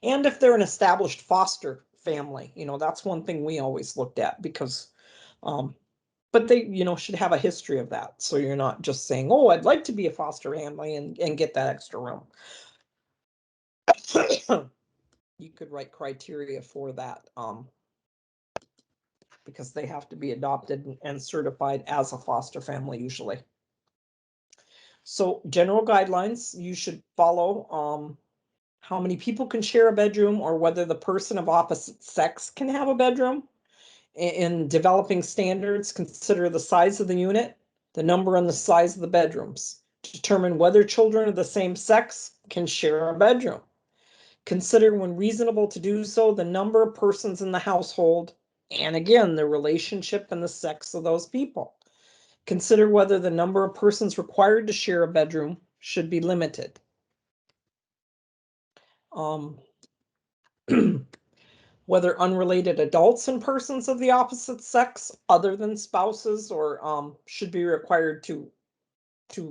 if they're an established foster family, that's one thing we always looked at, because but they, should have a history of that. So you're not just saying, oh, I'd like to be a foster family and get that extra room. You could write criteria for that, because they have to be adopted and certified as a foster family usually. So general guidelines, you should follow how many people can share a bedroom, or whether the person of opposite sex can have a bedroom. In developing standards, consider the size of the unit, the number and the size of the bedrooms. Determine whether children of the same sex can share a bedroom. Consider, when reasonable to do so, the number of persons in the household, and again, the relationship and the sex of those people. Consider whether the number of persons required to share a bedroom should be limited. Whether unrelated adults and persons of the opposite sex, other than spouses, or should be required to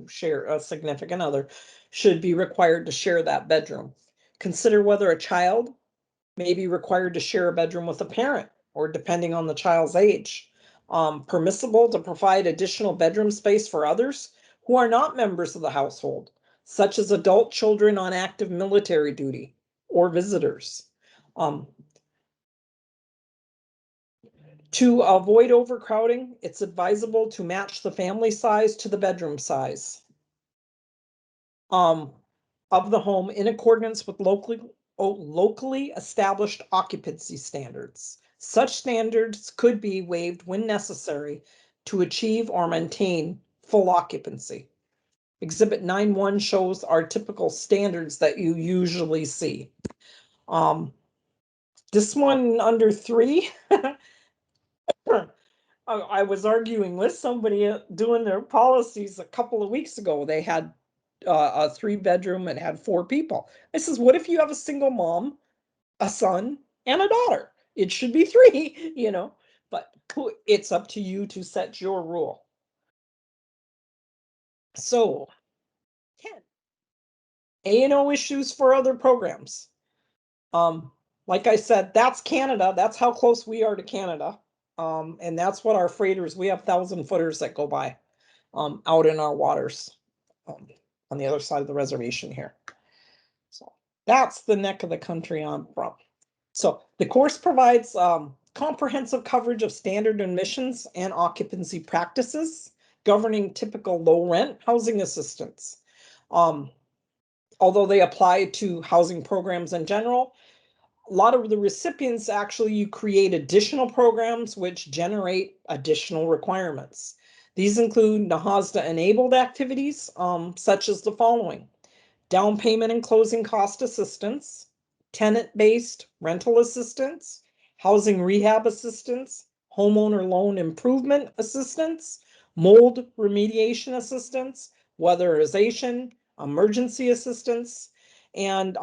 share, a significant other should be required to share that bedroom. Consider whether a child may be required to share a bedroom with a parent, or depending on the child's age. Permissible to provide additional bedroom space for others who are not members of the household, such as adult children on active military duty or visitors. To avoid overcrowding, it's advisable to match the family size to the bedroom size of the home in accordance with locally established occupancy standards. Such standards could be waived when necessary to achieve or maintain full occupancy. Exhibit 9.1 shows our typical standards that you usually see. This one under 3, I was arguing with somebody doing their policies a couple of weeks ago. They had a 3-bedroom and had 4 people. I says, what if you have a single mom, a son, and a daughter? It should be 3, but it's up to you to set your rule. So 10, A&O issues for other programs. Like I said, that's Canada. That's how close we are to Canada. And that's what our freighters, we have 1,000-footers that go by out in our waters on the other side of the reservation here. So that's the neck of the country I'm from. So the course provides comprehensive coverage of standard admissions and occupancy practices governing typical low rent housing assistance. Although they apply to housing programs in general, a lot of the recipients, actually, you create additional programs which generate additional requirements. These include NAHASDA enabled activities, such as the following: down payment and closing cost assistance, tenant-based rental assistance, housing rehab assistance, homeowner loan improvement assistance, mold remediation assistance, weatherization, emergency assistance, and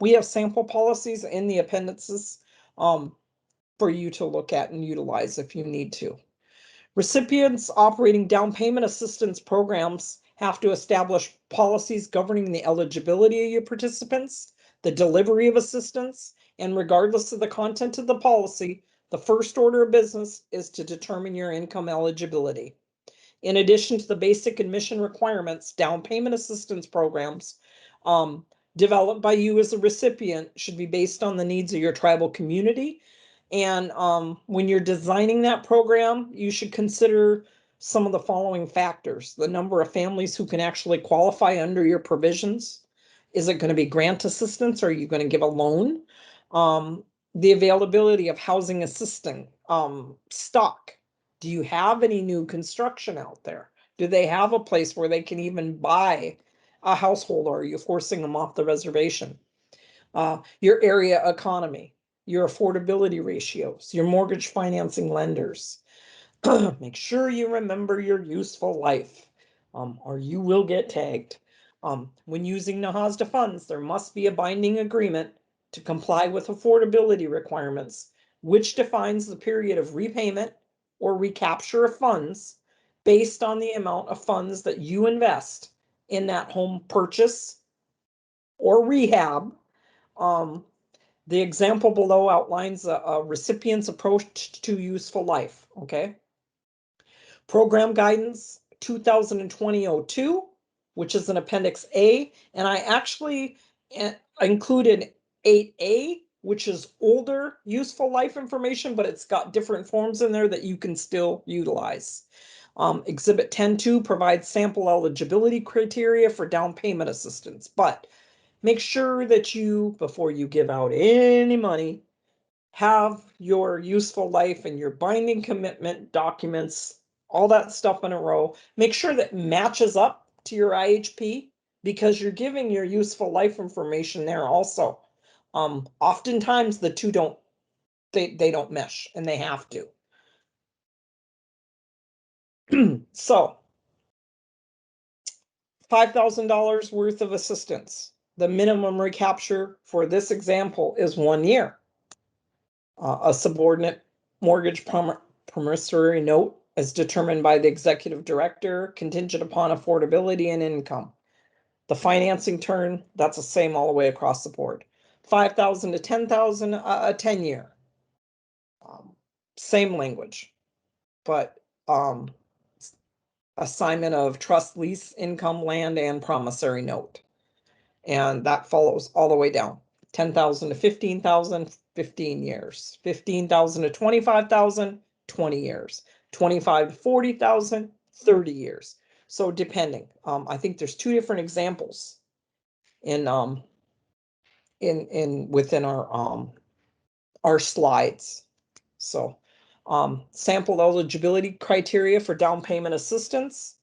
we have sample policies in the appendices for you to look at and utilize if you need to. Recipients operating down payment assistance programs have to establish policies governing the eligibility of your participants, the delivery of assistance, and regardless of the content of the policy, the first order of business is to determine your income eligibility. In addition to the basic admission requirements, down payment assistance programs developed by you as a recipient should be based on the needs of your tribal community. And when you're designing that program, you should consider some of the following factors: the number of families who can actually qualify under your provisions. Is it going to be grant assistance, or are you going to give a loan? The availability of housing assistance stock. Do you have any new construction out there? Do they have a place where they can even buy a household, or are you forcing them off the reservation? Your area economy, your affordability ratios, your mortgage financing lenders. Make sure you remember your useful life, or you will get tagged. When using NAHASDA funds, there must be a binding agreement to comply with affordability requirements, which defines the period of repayment or recapture of funds based on the amount of funds that you invest in that home purchase or rehab. The example below outlines a recipient's approach to useful life, okay? Program Guidance 2020-02, which is in Appendix A, and I actually included 8A, which is older useful life information, but it's got different forms in there that you can still utilize. Exhibit 10-2 provides sample eligibility criteria for down payment assistance, but make sure that you, before you give out any money, have your useful life and your binding commitment documents, all that stuff in a row. Make sure that matches up to your IHP, because you're giving your useful life information there also. Oftentimes the two don't, they don't mesh, and they have to. So $5,000 worth of assistance. The minimum recapture for this example is 1 year. A subordinate mortgage promissory note is determined by the executive director, contingent upon affordability and income. The financing term, that's the same all the way across the board. 5,000 to 10,000, a 10-year. Same language, but assignment of trust, lease, income, land, and promissory note. And that follows all the way down. 10,000 to 15,000, 15 years. 15,000 to 25,000, 20 years. 25 to 40,000, 30 years. So depending, I think there's two different examples in within our slides. So sample eligibility criteria for down payment assistance.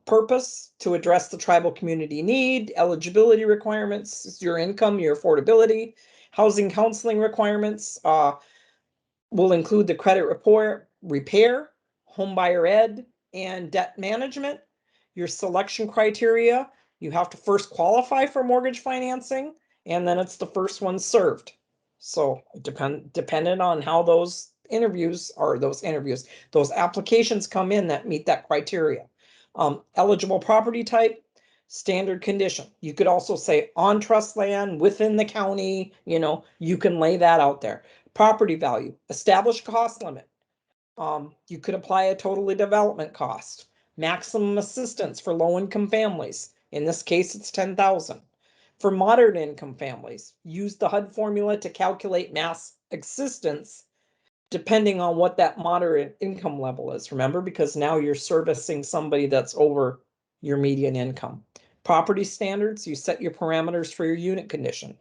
Purpose: to address the tribal community need. Eligibility requirements: your income, your affordability. Housing counseling requirements will include the credit report, repair, home buyer ed, and debt management. Your selection criteria: you have to first qualify for mortgage financing, and then it's the first one served. So dependent on how those applications come in that meet that criteria. Eligible property type, standard condition. You could also say on trust land, within the county, you can lay that out there. Property value, established cost limit. You could apply a total development cost. Maximum assistance for low-income families. In this case, it's 10,000. For moderate income families, use the HUD formula to calculate mass assistance depending on what that moderate income level is. Remember, because now you're servicing somebody that's over your median income. Property standards, you set your parameters for your unit condition.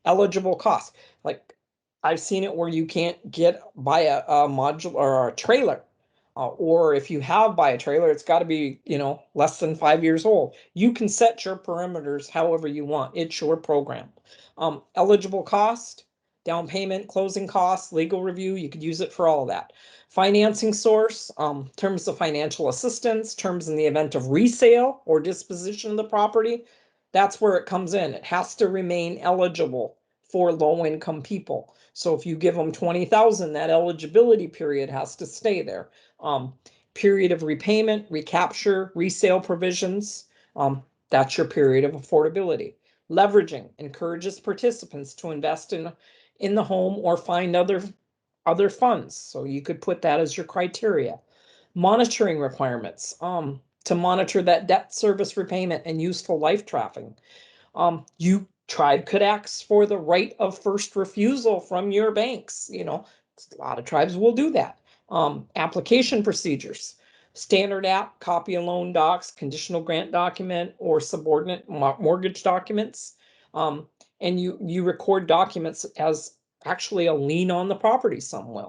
Eligible costs. Like I've seen it where you can't buy a module or a trailer. Or if you have buy a trailer, it's got to be, less than 5 years old. You can set your perimeters however you want. It's your program. Eligible cost, down payment, closing costs, legal review, you could use it for all of that. Financing source, terms of financial assistance, terms in the event of resale or disposition of the property. That's where it comes in. It has to remain eligible for low-income people. So if you give them 20,000, that eligibility period has to stay there. Period of repayment, recapture, resale provisions. That's your period of affordability. Leveraging encourages participants to invest in the home or find other funds. So you could put that as your criteria. Monitoring requirements, to monitor that debt service repayment and useful life tracking. Tribe could ask for the right of first refusal from your banks. A lot of tribes will do that. Application procedures, standard app, copy of loan docs, conditional grant document, or subordinate mortgage documents. And you record documents as actually a lien on the property somewhere.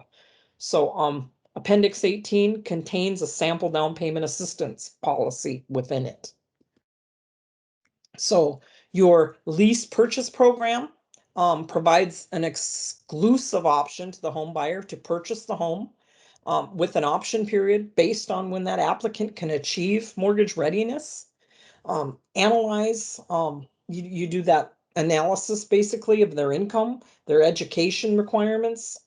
So Appendix 18 contains a sample down payment assistance policy within it. So your lease purchase program provides an exclusive option to the home buyer to purchase the home with an option period based on when that applicant can achieve mortgage readiness. Analyze, you do that analysis basically of their income, their education requirements.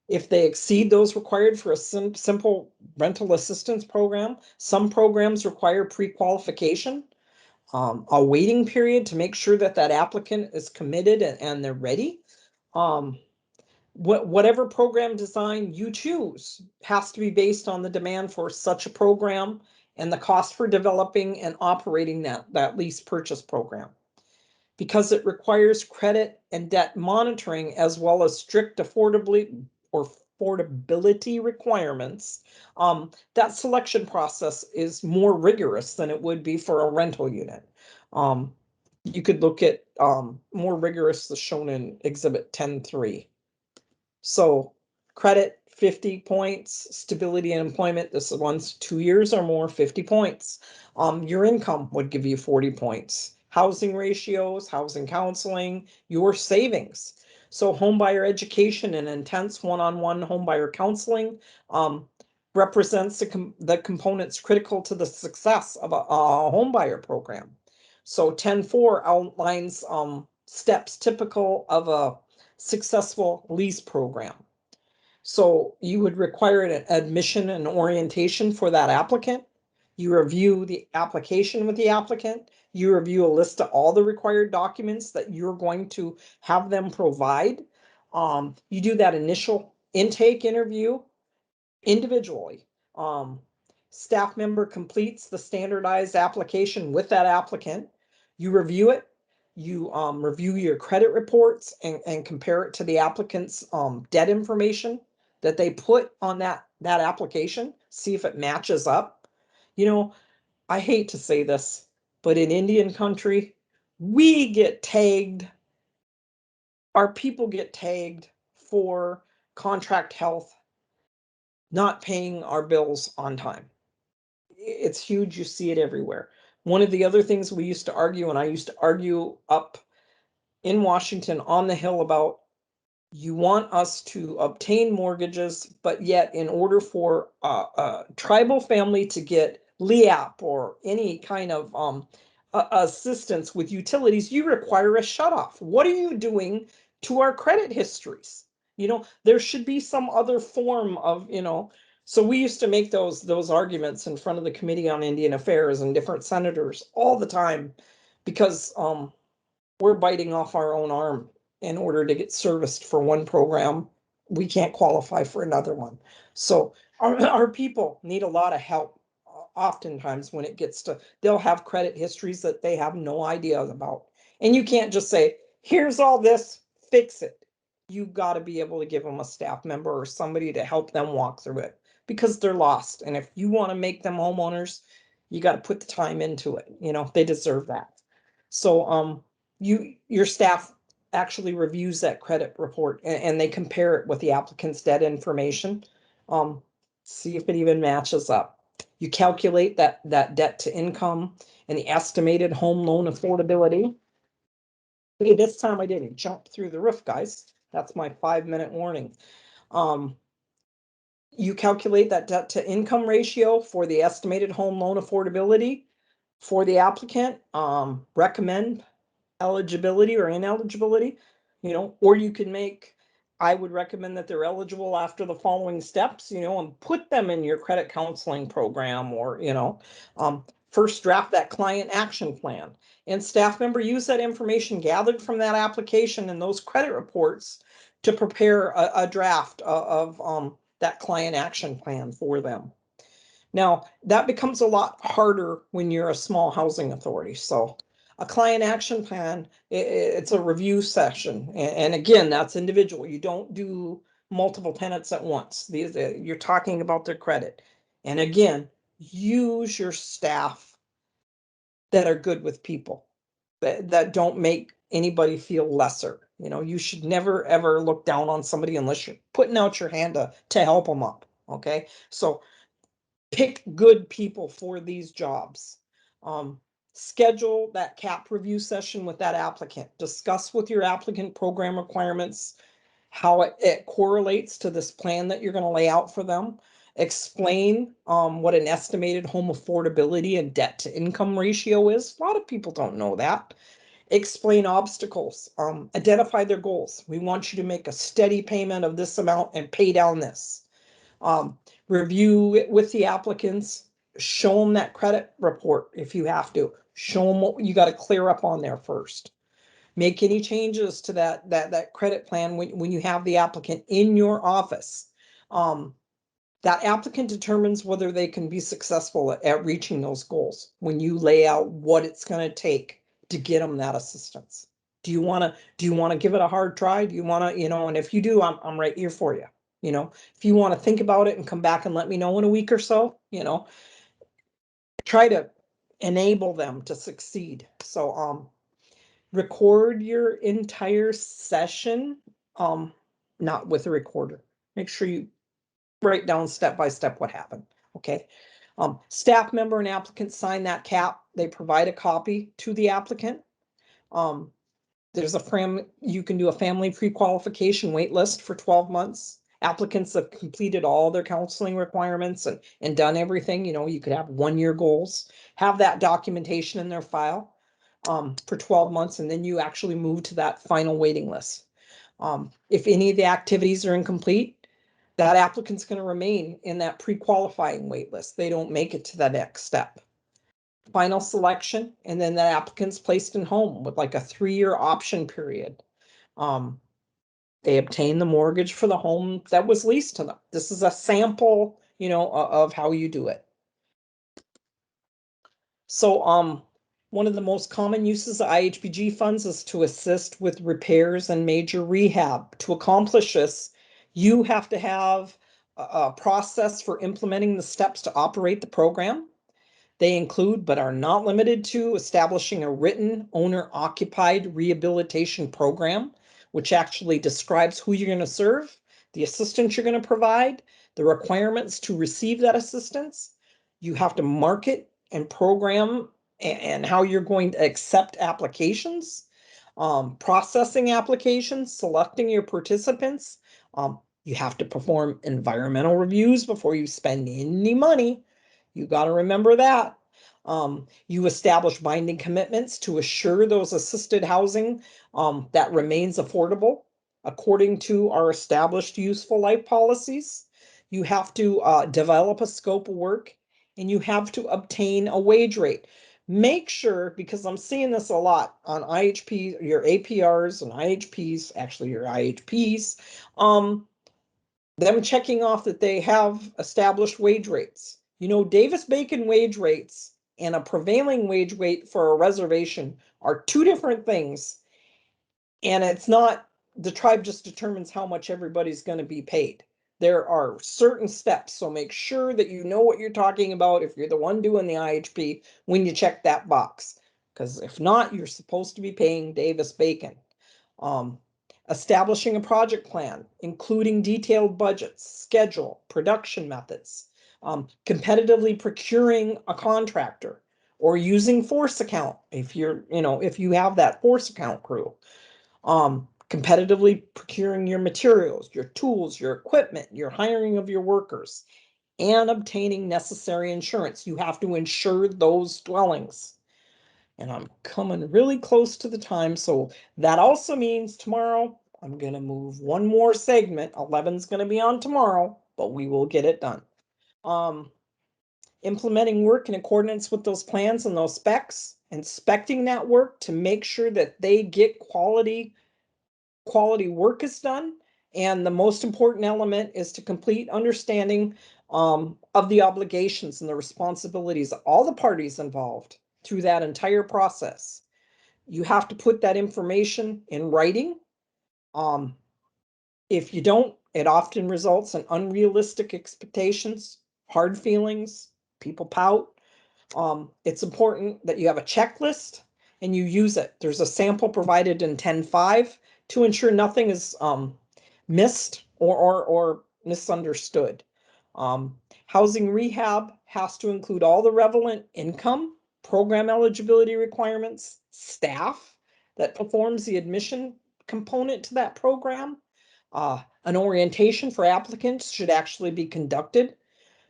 If they exceed those required for a simple rental assistance program, some programs require pre-qualification. A waiting period to make sure that applicant is committed and they're ready. Whatever program design you choose has to be based on the demand for such a program and the cost for developing and operating that lease purchase program. Because it requires credit and debt monitoring as well as strict affordability requirements, that selection process is more rigorous than it would be for a rental unit. You could look at more rigorous as shown in Exhibit 10.3. So credit, 50 points, stability and employment, this is once 2 years or more, 50 points. Your income would give you 40 points. Housing ratios, housing counseling, your savings. So homebuyer education and intense one-on-one homebuyer counseling represents the components critical to the success of a homebuyer program. So 10.4 outlines steps typical of a successful lease program. So you would require an admission and orientation for that applicant. You review the application with the applicant. You review a list of all the required documents that you're going to have them provide. You do that initial intake interview individually. Staff member completes the standardized application with that applicant. You review it. You review your credit reports and compare it to the applicant's debt information that they put on that application. See if it matches up. I hate to say this, but in Indian country, we get tagged. Our people get tagged for contract health, not paying our bills on time. It's huge. You see it everywhere. One of the other things we used to argue, and I used to argue up in Washington on the Hill about, you want us to obtain mortgages, but yet in order for a tribal family to get LEAP or any kind of assistance with utilities, you require a shutoff. What are you doing to our credit histories? There should be some other form of, so we used to make those arguments in front of the Committee on Indian Affairs and different senators all the time because we're biting off our own arm. In order to get serviced for one program, we can't qualify for another one. So our people need a lot of help. Oftentimes when it gets to, they'll have credit histories that they have no idea about. And you can't just say, here's all this, fix it. You got to be able to give them a staff member or somebody to help them walk through it because they're lost. And if you want to make them homeowners, you got to put the time into it. They deserve that. So your staff actually reviews that credit report and they compare it with the applicant's debt information. See if it even matches up. You calculate that debt to income and the estimated home loan affordability. Hey, this time I didn't jump through the roof, guys. That's my 5-minute warning. You calculate that debt to income ratio for the estimated home loan affordability for the applicant, recommend eligibility or ineligibility, or you can make, I would recommend that they're eligible after the following steps, and put them in your credit counseling program, or, first draft that client action plan, and staff member use that information gathered from that application and those credit reports to prepare a draft of that client action plan for them. Now, that becomes a lot harder when you're a small housing authority. So a client action plan, it's a review session. And again, that's individual. You don't do multiple tenants at once. You're talking about their credit. And again, use your staff that are good with people, that don't make anybody feel lesser. You should never, ever look down on somebody unless you're putting out your hand to help them up. Okay. So pick good people for these jobs. Schedule that CAP review session with that applicant. Discuss with your applicant program requirements, how it correlates to this plan that you're going to lay out for them. Explain what an estimated home affordability and debt to income ratio is. A lot of people don't know that. Explain obstacles. Identify their goals. We want you to make a steady payment of this amount and pay down this. Review it with the applicants, show them that credit report if you have to. Show them what you got to clear up on there first. Make any changes to that credit plan when you have the applicant in your office. That applicant determines whether they can be successful at reaching those goals when you lay out what it's going to take to get them that assistance. Do you want to give it a hard try? Do you want to, and if you do, I'm right here for you. If you want to think about it and come back and let me know in a week or so, try to enable them to succeed. So, record your entire session, not with a recorder. Make sure you write down step by step what happened. Okay. Staff member and applicant sign that CAP. They provide a copy to the applicant. There's you can do a family pre-qualification wait list for 12 months. Applicants have completed all their counseling requirements and done everything. You could have 1-year goals, have that documentation in their file for 12 months, and then you actually move to that final waiting list. If any of the activities are incomplete, that applicant's going to remain in that pre-qualifying wait list. They don't make it to the next step. Final selection, and then the applicant's placed in home with like a 3-year option period. They obtain the mortgage for the home that was leased to them. This is a sample, of how you do it. So, one of the most common uses of IHBG funds is to assist with repairs and major rehab. To accomplish this, you have to have a process for implementing the steps to operate the program. They include, but are not limited to, establishing a written owner-occupied rehabilitation program, which actually describes who you're going to serve, the assistance you're going to provide, the requirements to receive that assistance. You have to market and program and how you're going to accept applications, processing applications, selecting your participants. You have to perform environmental reviews before you spend any money. You got to remember that. You establish binding commitments to assure those assisted housing that remains affordable according to our established useful life policies. You have to develop a scope of work, and you have to obtain a wage rate. Make sure, because I'm seeing this a lot on IHP, your APRs and IHPs, actually your IHPs, them checking off that they have established wage rates. Davis-Bacon wage rates and a prevailing wage rate for a reservation are 2 different things. And it's not, the tribe just determines how much everybody's going to be paid. There are certain steps, so make sure that you know what you're talking about if you're the one doing the IHP when you check that box. Because if not, you're supposed to be paying Davis-Bacon. Establishing a project plan, including detailed budgets, schedule, production methods, competitively procuring a contractor, or using force account if if you have that force account crew. Competitively procuring your materials, your tools, your equipment, your hiring of your workers, and obtaining necessary insurance. You have to insure those dwellings. And I'm coming really close to the time, so that also means tomorrow I'm going to move one more segment. 11's going to be on tomorrow, but we will get it done. Implementing work in accordance with those plans and those specs, inspecting that work to make sure that they get quality work is done. And the most important element is to complete understanding of the obligations and the responsibilities of all the parties involved through that entire process. You have to put that information in writing. If you don't, it often results in unrealistic expectations, hard feelings, people pout. It's important that you have a checklist and you use it. There's a sample provided in 10.5 to ensure nothing is missed or misunderstood. Housing rehab has to include all the relevant income, program eligibility requirements, staff that performs the admission component to that program. An orientation for applicants should actually be conducted.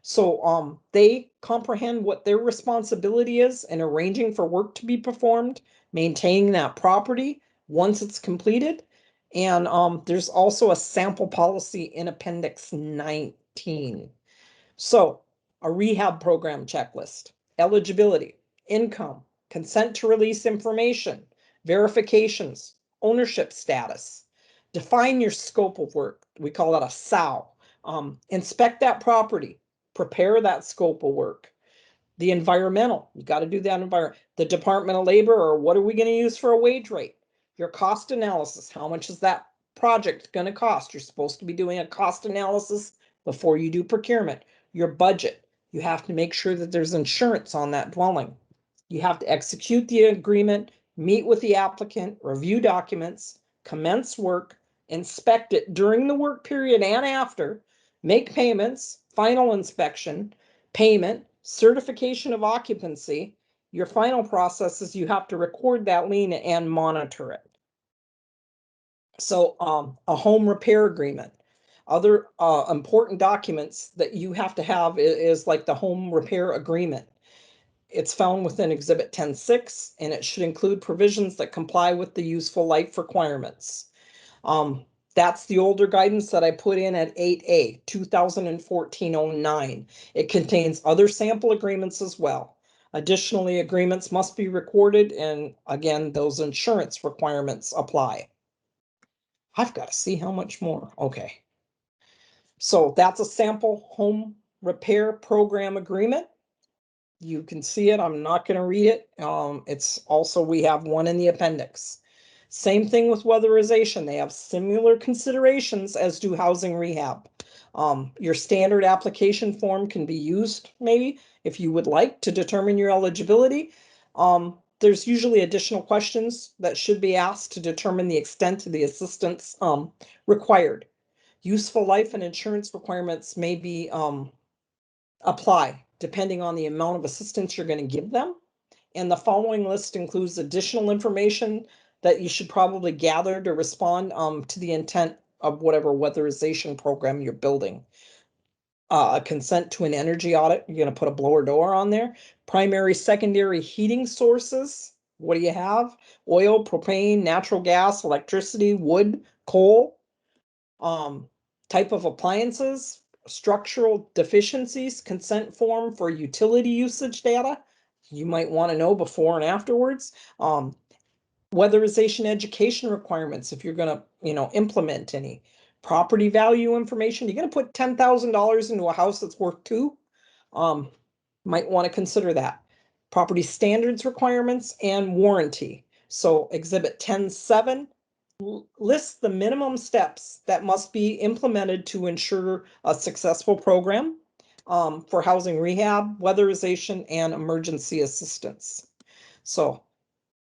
So they comprehend what their responsibility is in arranging for work to be performed, maintaining that property once it's completed. And there's also a sample policy in Appendix 19. So a rehab program checklist, eligibility, income, consent to release information, verifications, ownership status. Define your scope of work. We call that a SOW. Inspect that property. Prepare that scope of work. The environmental, you got to do that environment. The Department of Labor, or what are we going to use for a wage rate? Your cost analysis, how much is that project going to cost? You're supposed to be doing a cost analysis before you do procurement. Your budget, you have to make sure that there's insurance on that dwelling. You have to execute the agreement, meet with the applicant, review documents, commence work, inspect it during the work period and after, make payments, final inspection, payment, certification of occupancy. Your final process is you have to record that lien and monitor it. So a home repair agreement. Other important documents that you have to have is like the home repair agreement. It's found within Exhibit 10.6, and it should include provisions that comply with the useful life requirements. That's the older guidance that I put in at 8A, 2014-09. It contains other sample agreements as well. Additionally, agreements must be recorded, and again, those insurance requirements apply. I've got to see how much more. Okay. So that's a sample home repair program agreement. You can see it. I'm not going to read it. It's also, we have one in the appendix. Same thing with weatherization. They have similar considerations as do housing rehab. Your standard application form can be used maybe if you would like to determine your eligibility. There's usually additional questions that should be asked to determine the extent of the assistance required. Useful life and insurance requirements may be apply depending on the amount of assistance you're going to give them. And the following list includes additional information that you should probably gather to respond to the intent of whatever weatherization program you're building. A consent to an energy audit, you're going to put a blower door on there. Primary, secondary heating sources. What do you have? Oil, propane, natural gas, electricity, wood, coal. Type of appliances, structural deficiencies, consent form for utility usage data. You might want to know before and afterwards. Weatherization education requirements if you're going to, implement any. Property value information. You're going to put $10,000 into a house that's worth $2. Might want to consider that. Property standards requirements and warranty. So Exhibit 10.7 lists the minimum steps that must be implemented to ensure a successful program for housing rehab, weatherization, and emergency assistance. So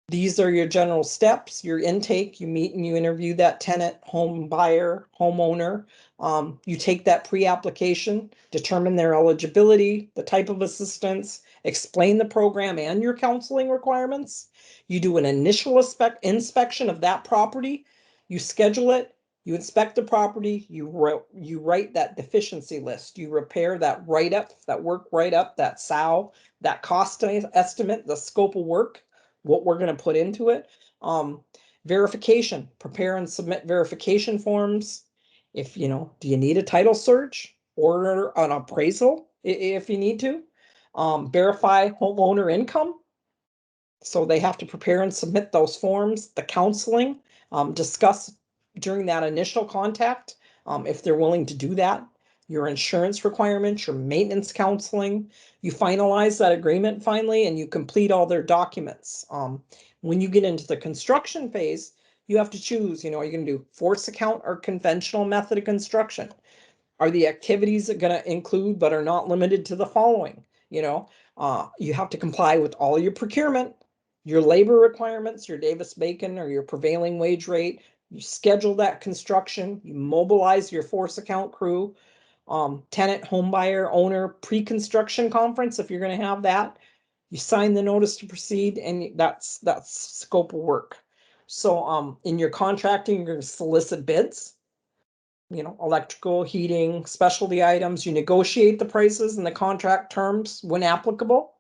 These are your general steps, your intake. You meet and you interview that tenant, home buyer, homeowner. You take that pre-application, determine their eligibility, the type of assistance, explain the program and your counseling requirements. You do an initial inspection of that property. You schedule it. You inspect the property. You write that deficiency list. You repair that write-up, that work write-up, that SOW, that cost estimate, the scope of work, what we're going to put into it. Verification, prepare and submit verification forms. If do you need a title search, order an appraisal if you need to. Verify homeowner income. So they have to prepare and submit those forms. The counseling, discuss during that initial contact, if they're willing to do that. Your insurance requirements, your maintenance counseling. You finalize that agreement finally, and you complete all their documents. When you get into the construction phase, you have to choose, are you going to do force account or conventional method of construction? Are the activities going to include but are not limited to the following? You have to comply with all your procurement, your labor requirements, your Davis-Bacon or your prevailing wage rate. You schedule that construction, you mobilize your force account crew, tenant, home buyer, owner, pre-construction conference, if you're going to have that. You sign the notice to proceed, and that's scope of work. So in your contracting, you're going to solicit bids, electrical, heating, specialty items. You negotiate the prices and the contract terms when applicable.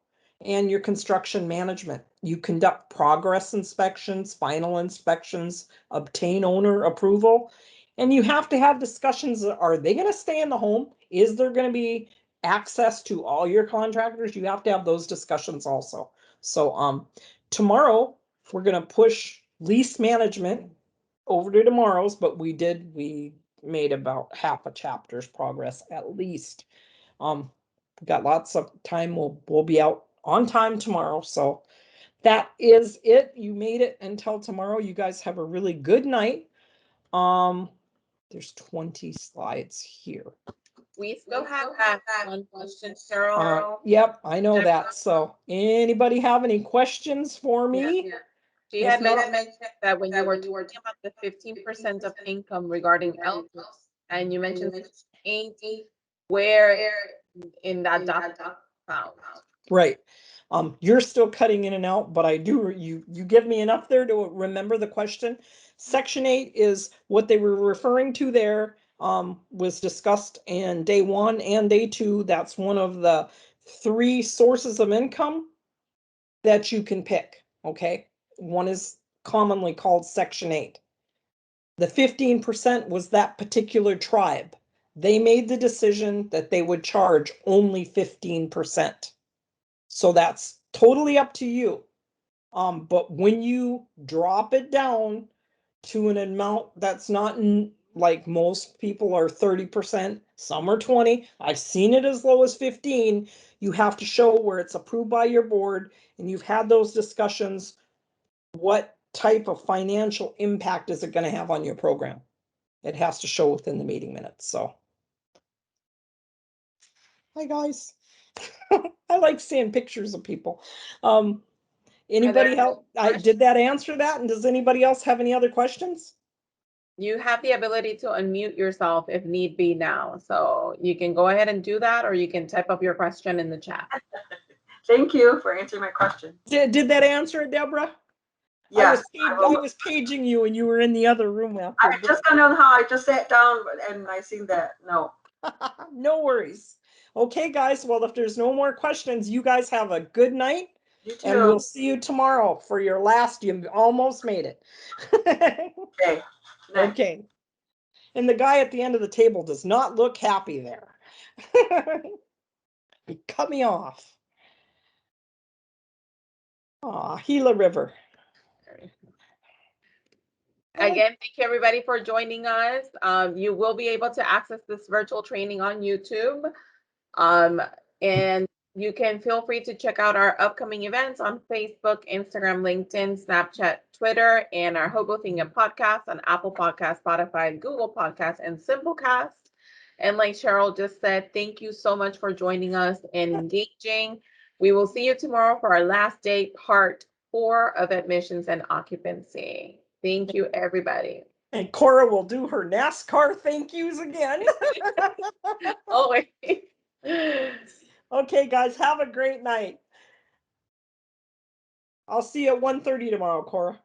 And your construction management. You conduct progress inspections, final inspections, obtain owner approval. And you have to have discussions. Are they going to stay in the home? Is there going to be access to all your contractors? You have to have those discussions also. So tomorrow we're going to push lease management over to tomorrow's, but we made about half a chapter's progress at least. We've got lots of time. We'll be out on time tomorrow. So that is it. You made it until tomorrow. You guys have a really good night. There's 20 slides here. We still have that one question, Cheryl. Yep, I know that. So anybody have any questions for me? Yeah. She had mentioned that when you were talking about the 15% of income regarding Allowances, and you mentioned 8, where in that document found. Right. You're still cutting in and out, but I do, you give me enough there to remember the question. Section 8 is what they were referring to there, was discussed in day 1 and day 2. That's one of the 3 sources of income that you can pick. Okay. One is commonly called Section 8. The 15% was that particular tribe. They made the decision that they would charge only 15%. So that's totally up to you. But when you drop it down to an amount that's not like most people are 30%, some are 20. I've seen it as low as 15. You have to show where it's approved by your board and you've had those discussions. What type of financial impact is it going to have on your program? It has to show within the meeting minutes. So, hi guys. I like seeing pictures of people. Anybody else? Did that answer that? And does anybody else have any other questions? You have the ability to unmute yourself if need be now. So you can go ahead and do that, or you can type up your question in the chat. Thank you for answering my question. Did that answer it, Deborah? Yes. I was paging you and you were in the other room after. I just don't know how I just sat down and I seen that. No. No worries. Okay, guys. Well, if there's no more questions, you guys have a good night. You too. And we'll see you tomorrow for your last. You almost made it. Okay. Nice. Okay. And the guy at the end of the table does not look happy there. He cut me off. Aw, Gila River. Again, thank you everybody for joining us. You will be able to access this virtual training on YouTube. And you can feel free to check out our upcoming events on Facebook, Instagram, LinkedIn, Snapchat, Twitter, and our Hobothing podcast on Apple Podcasts, Spotify, Google Podcasts, and Simplecast. And like Cheryl just said, thank you so much for joining us and engaging. We will see you tomorrow for our last day, part 4 of admissions and occupancy. Thank you, everybody. And Cora will do her NASCAR thank yous again. Oh, wait. Okay, guys, have a great night. I'll see you at 1:30 tomorrow, Cora.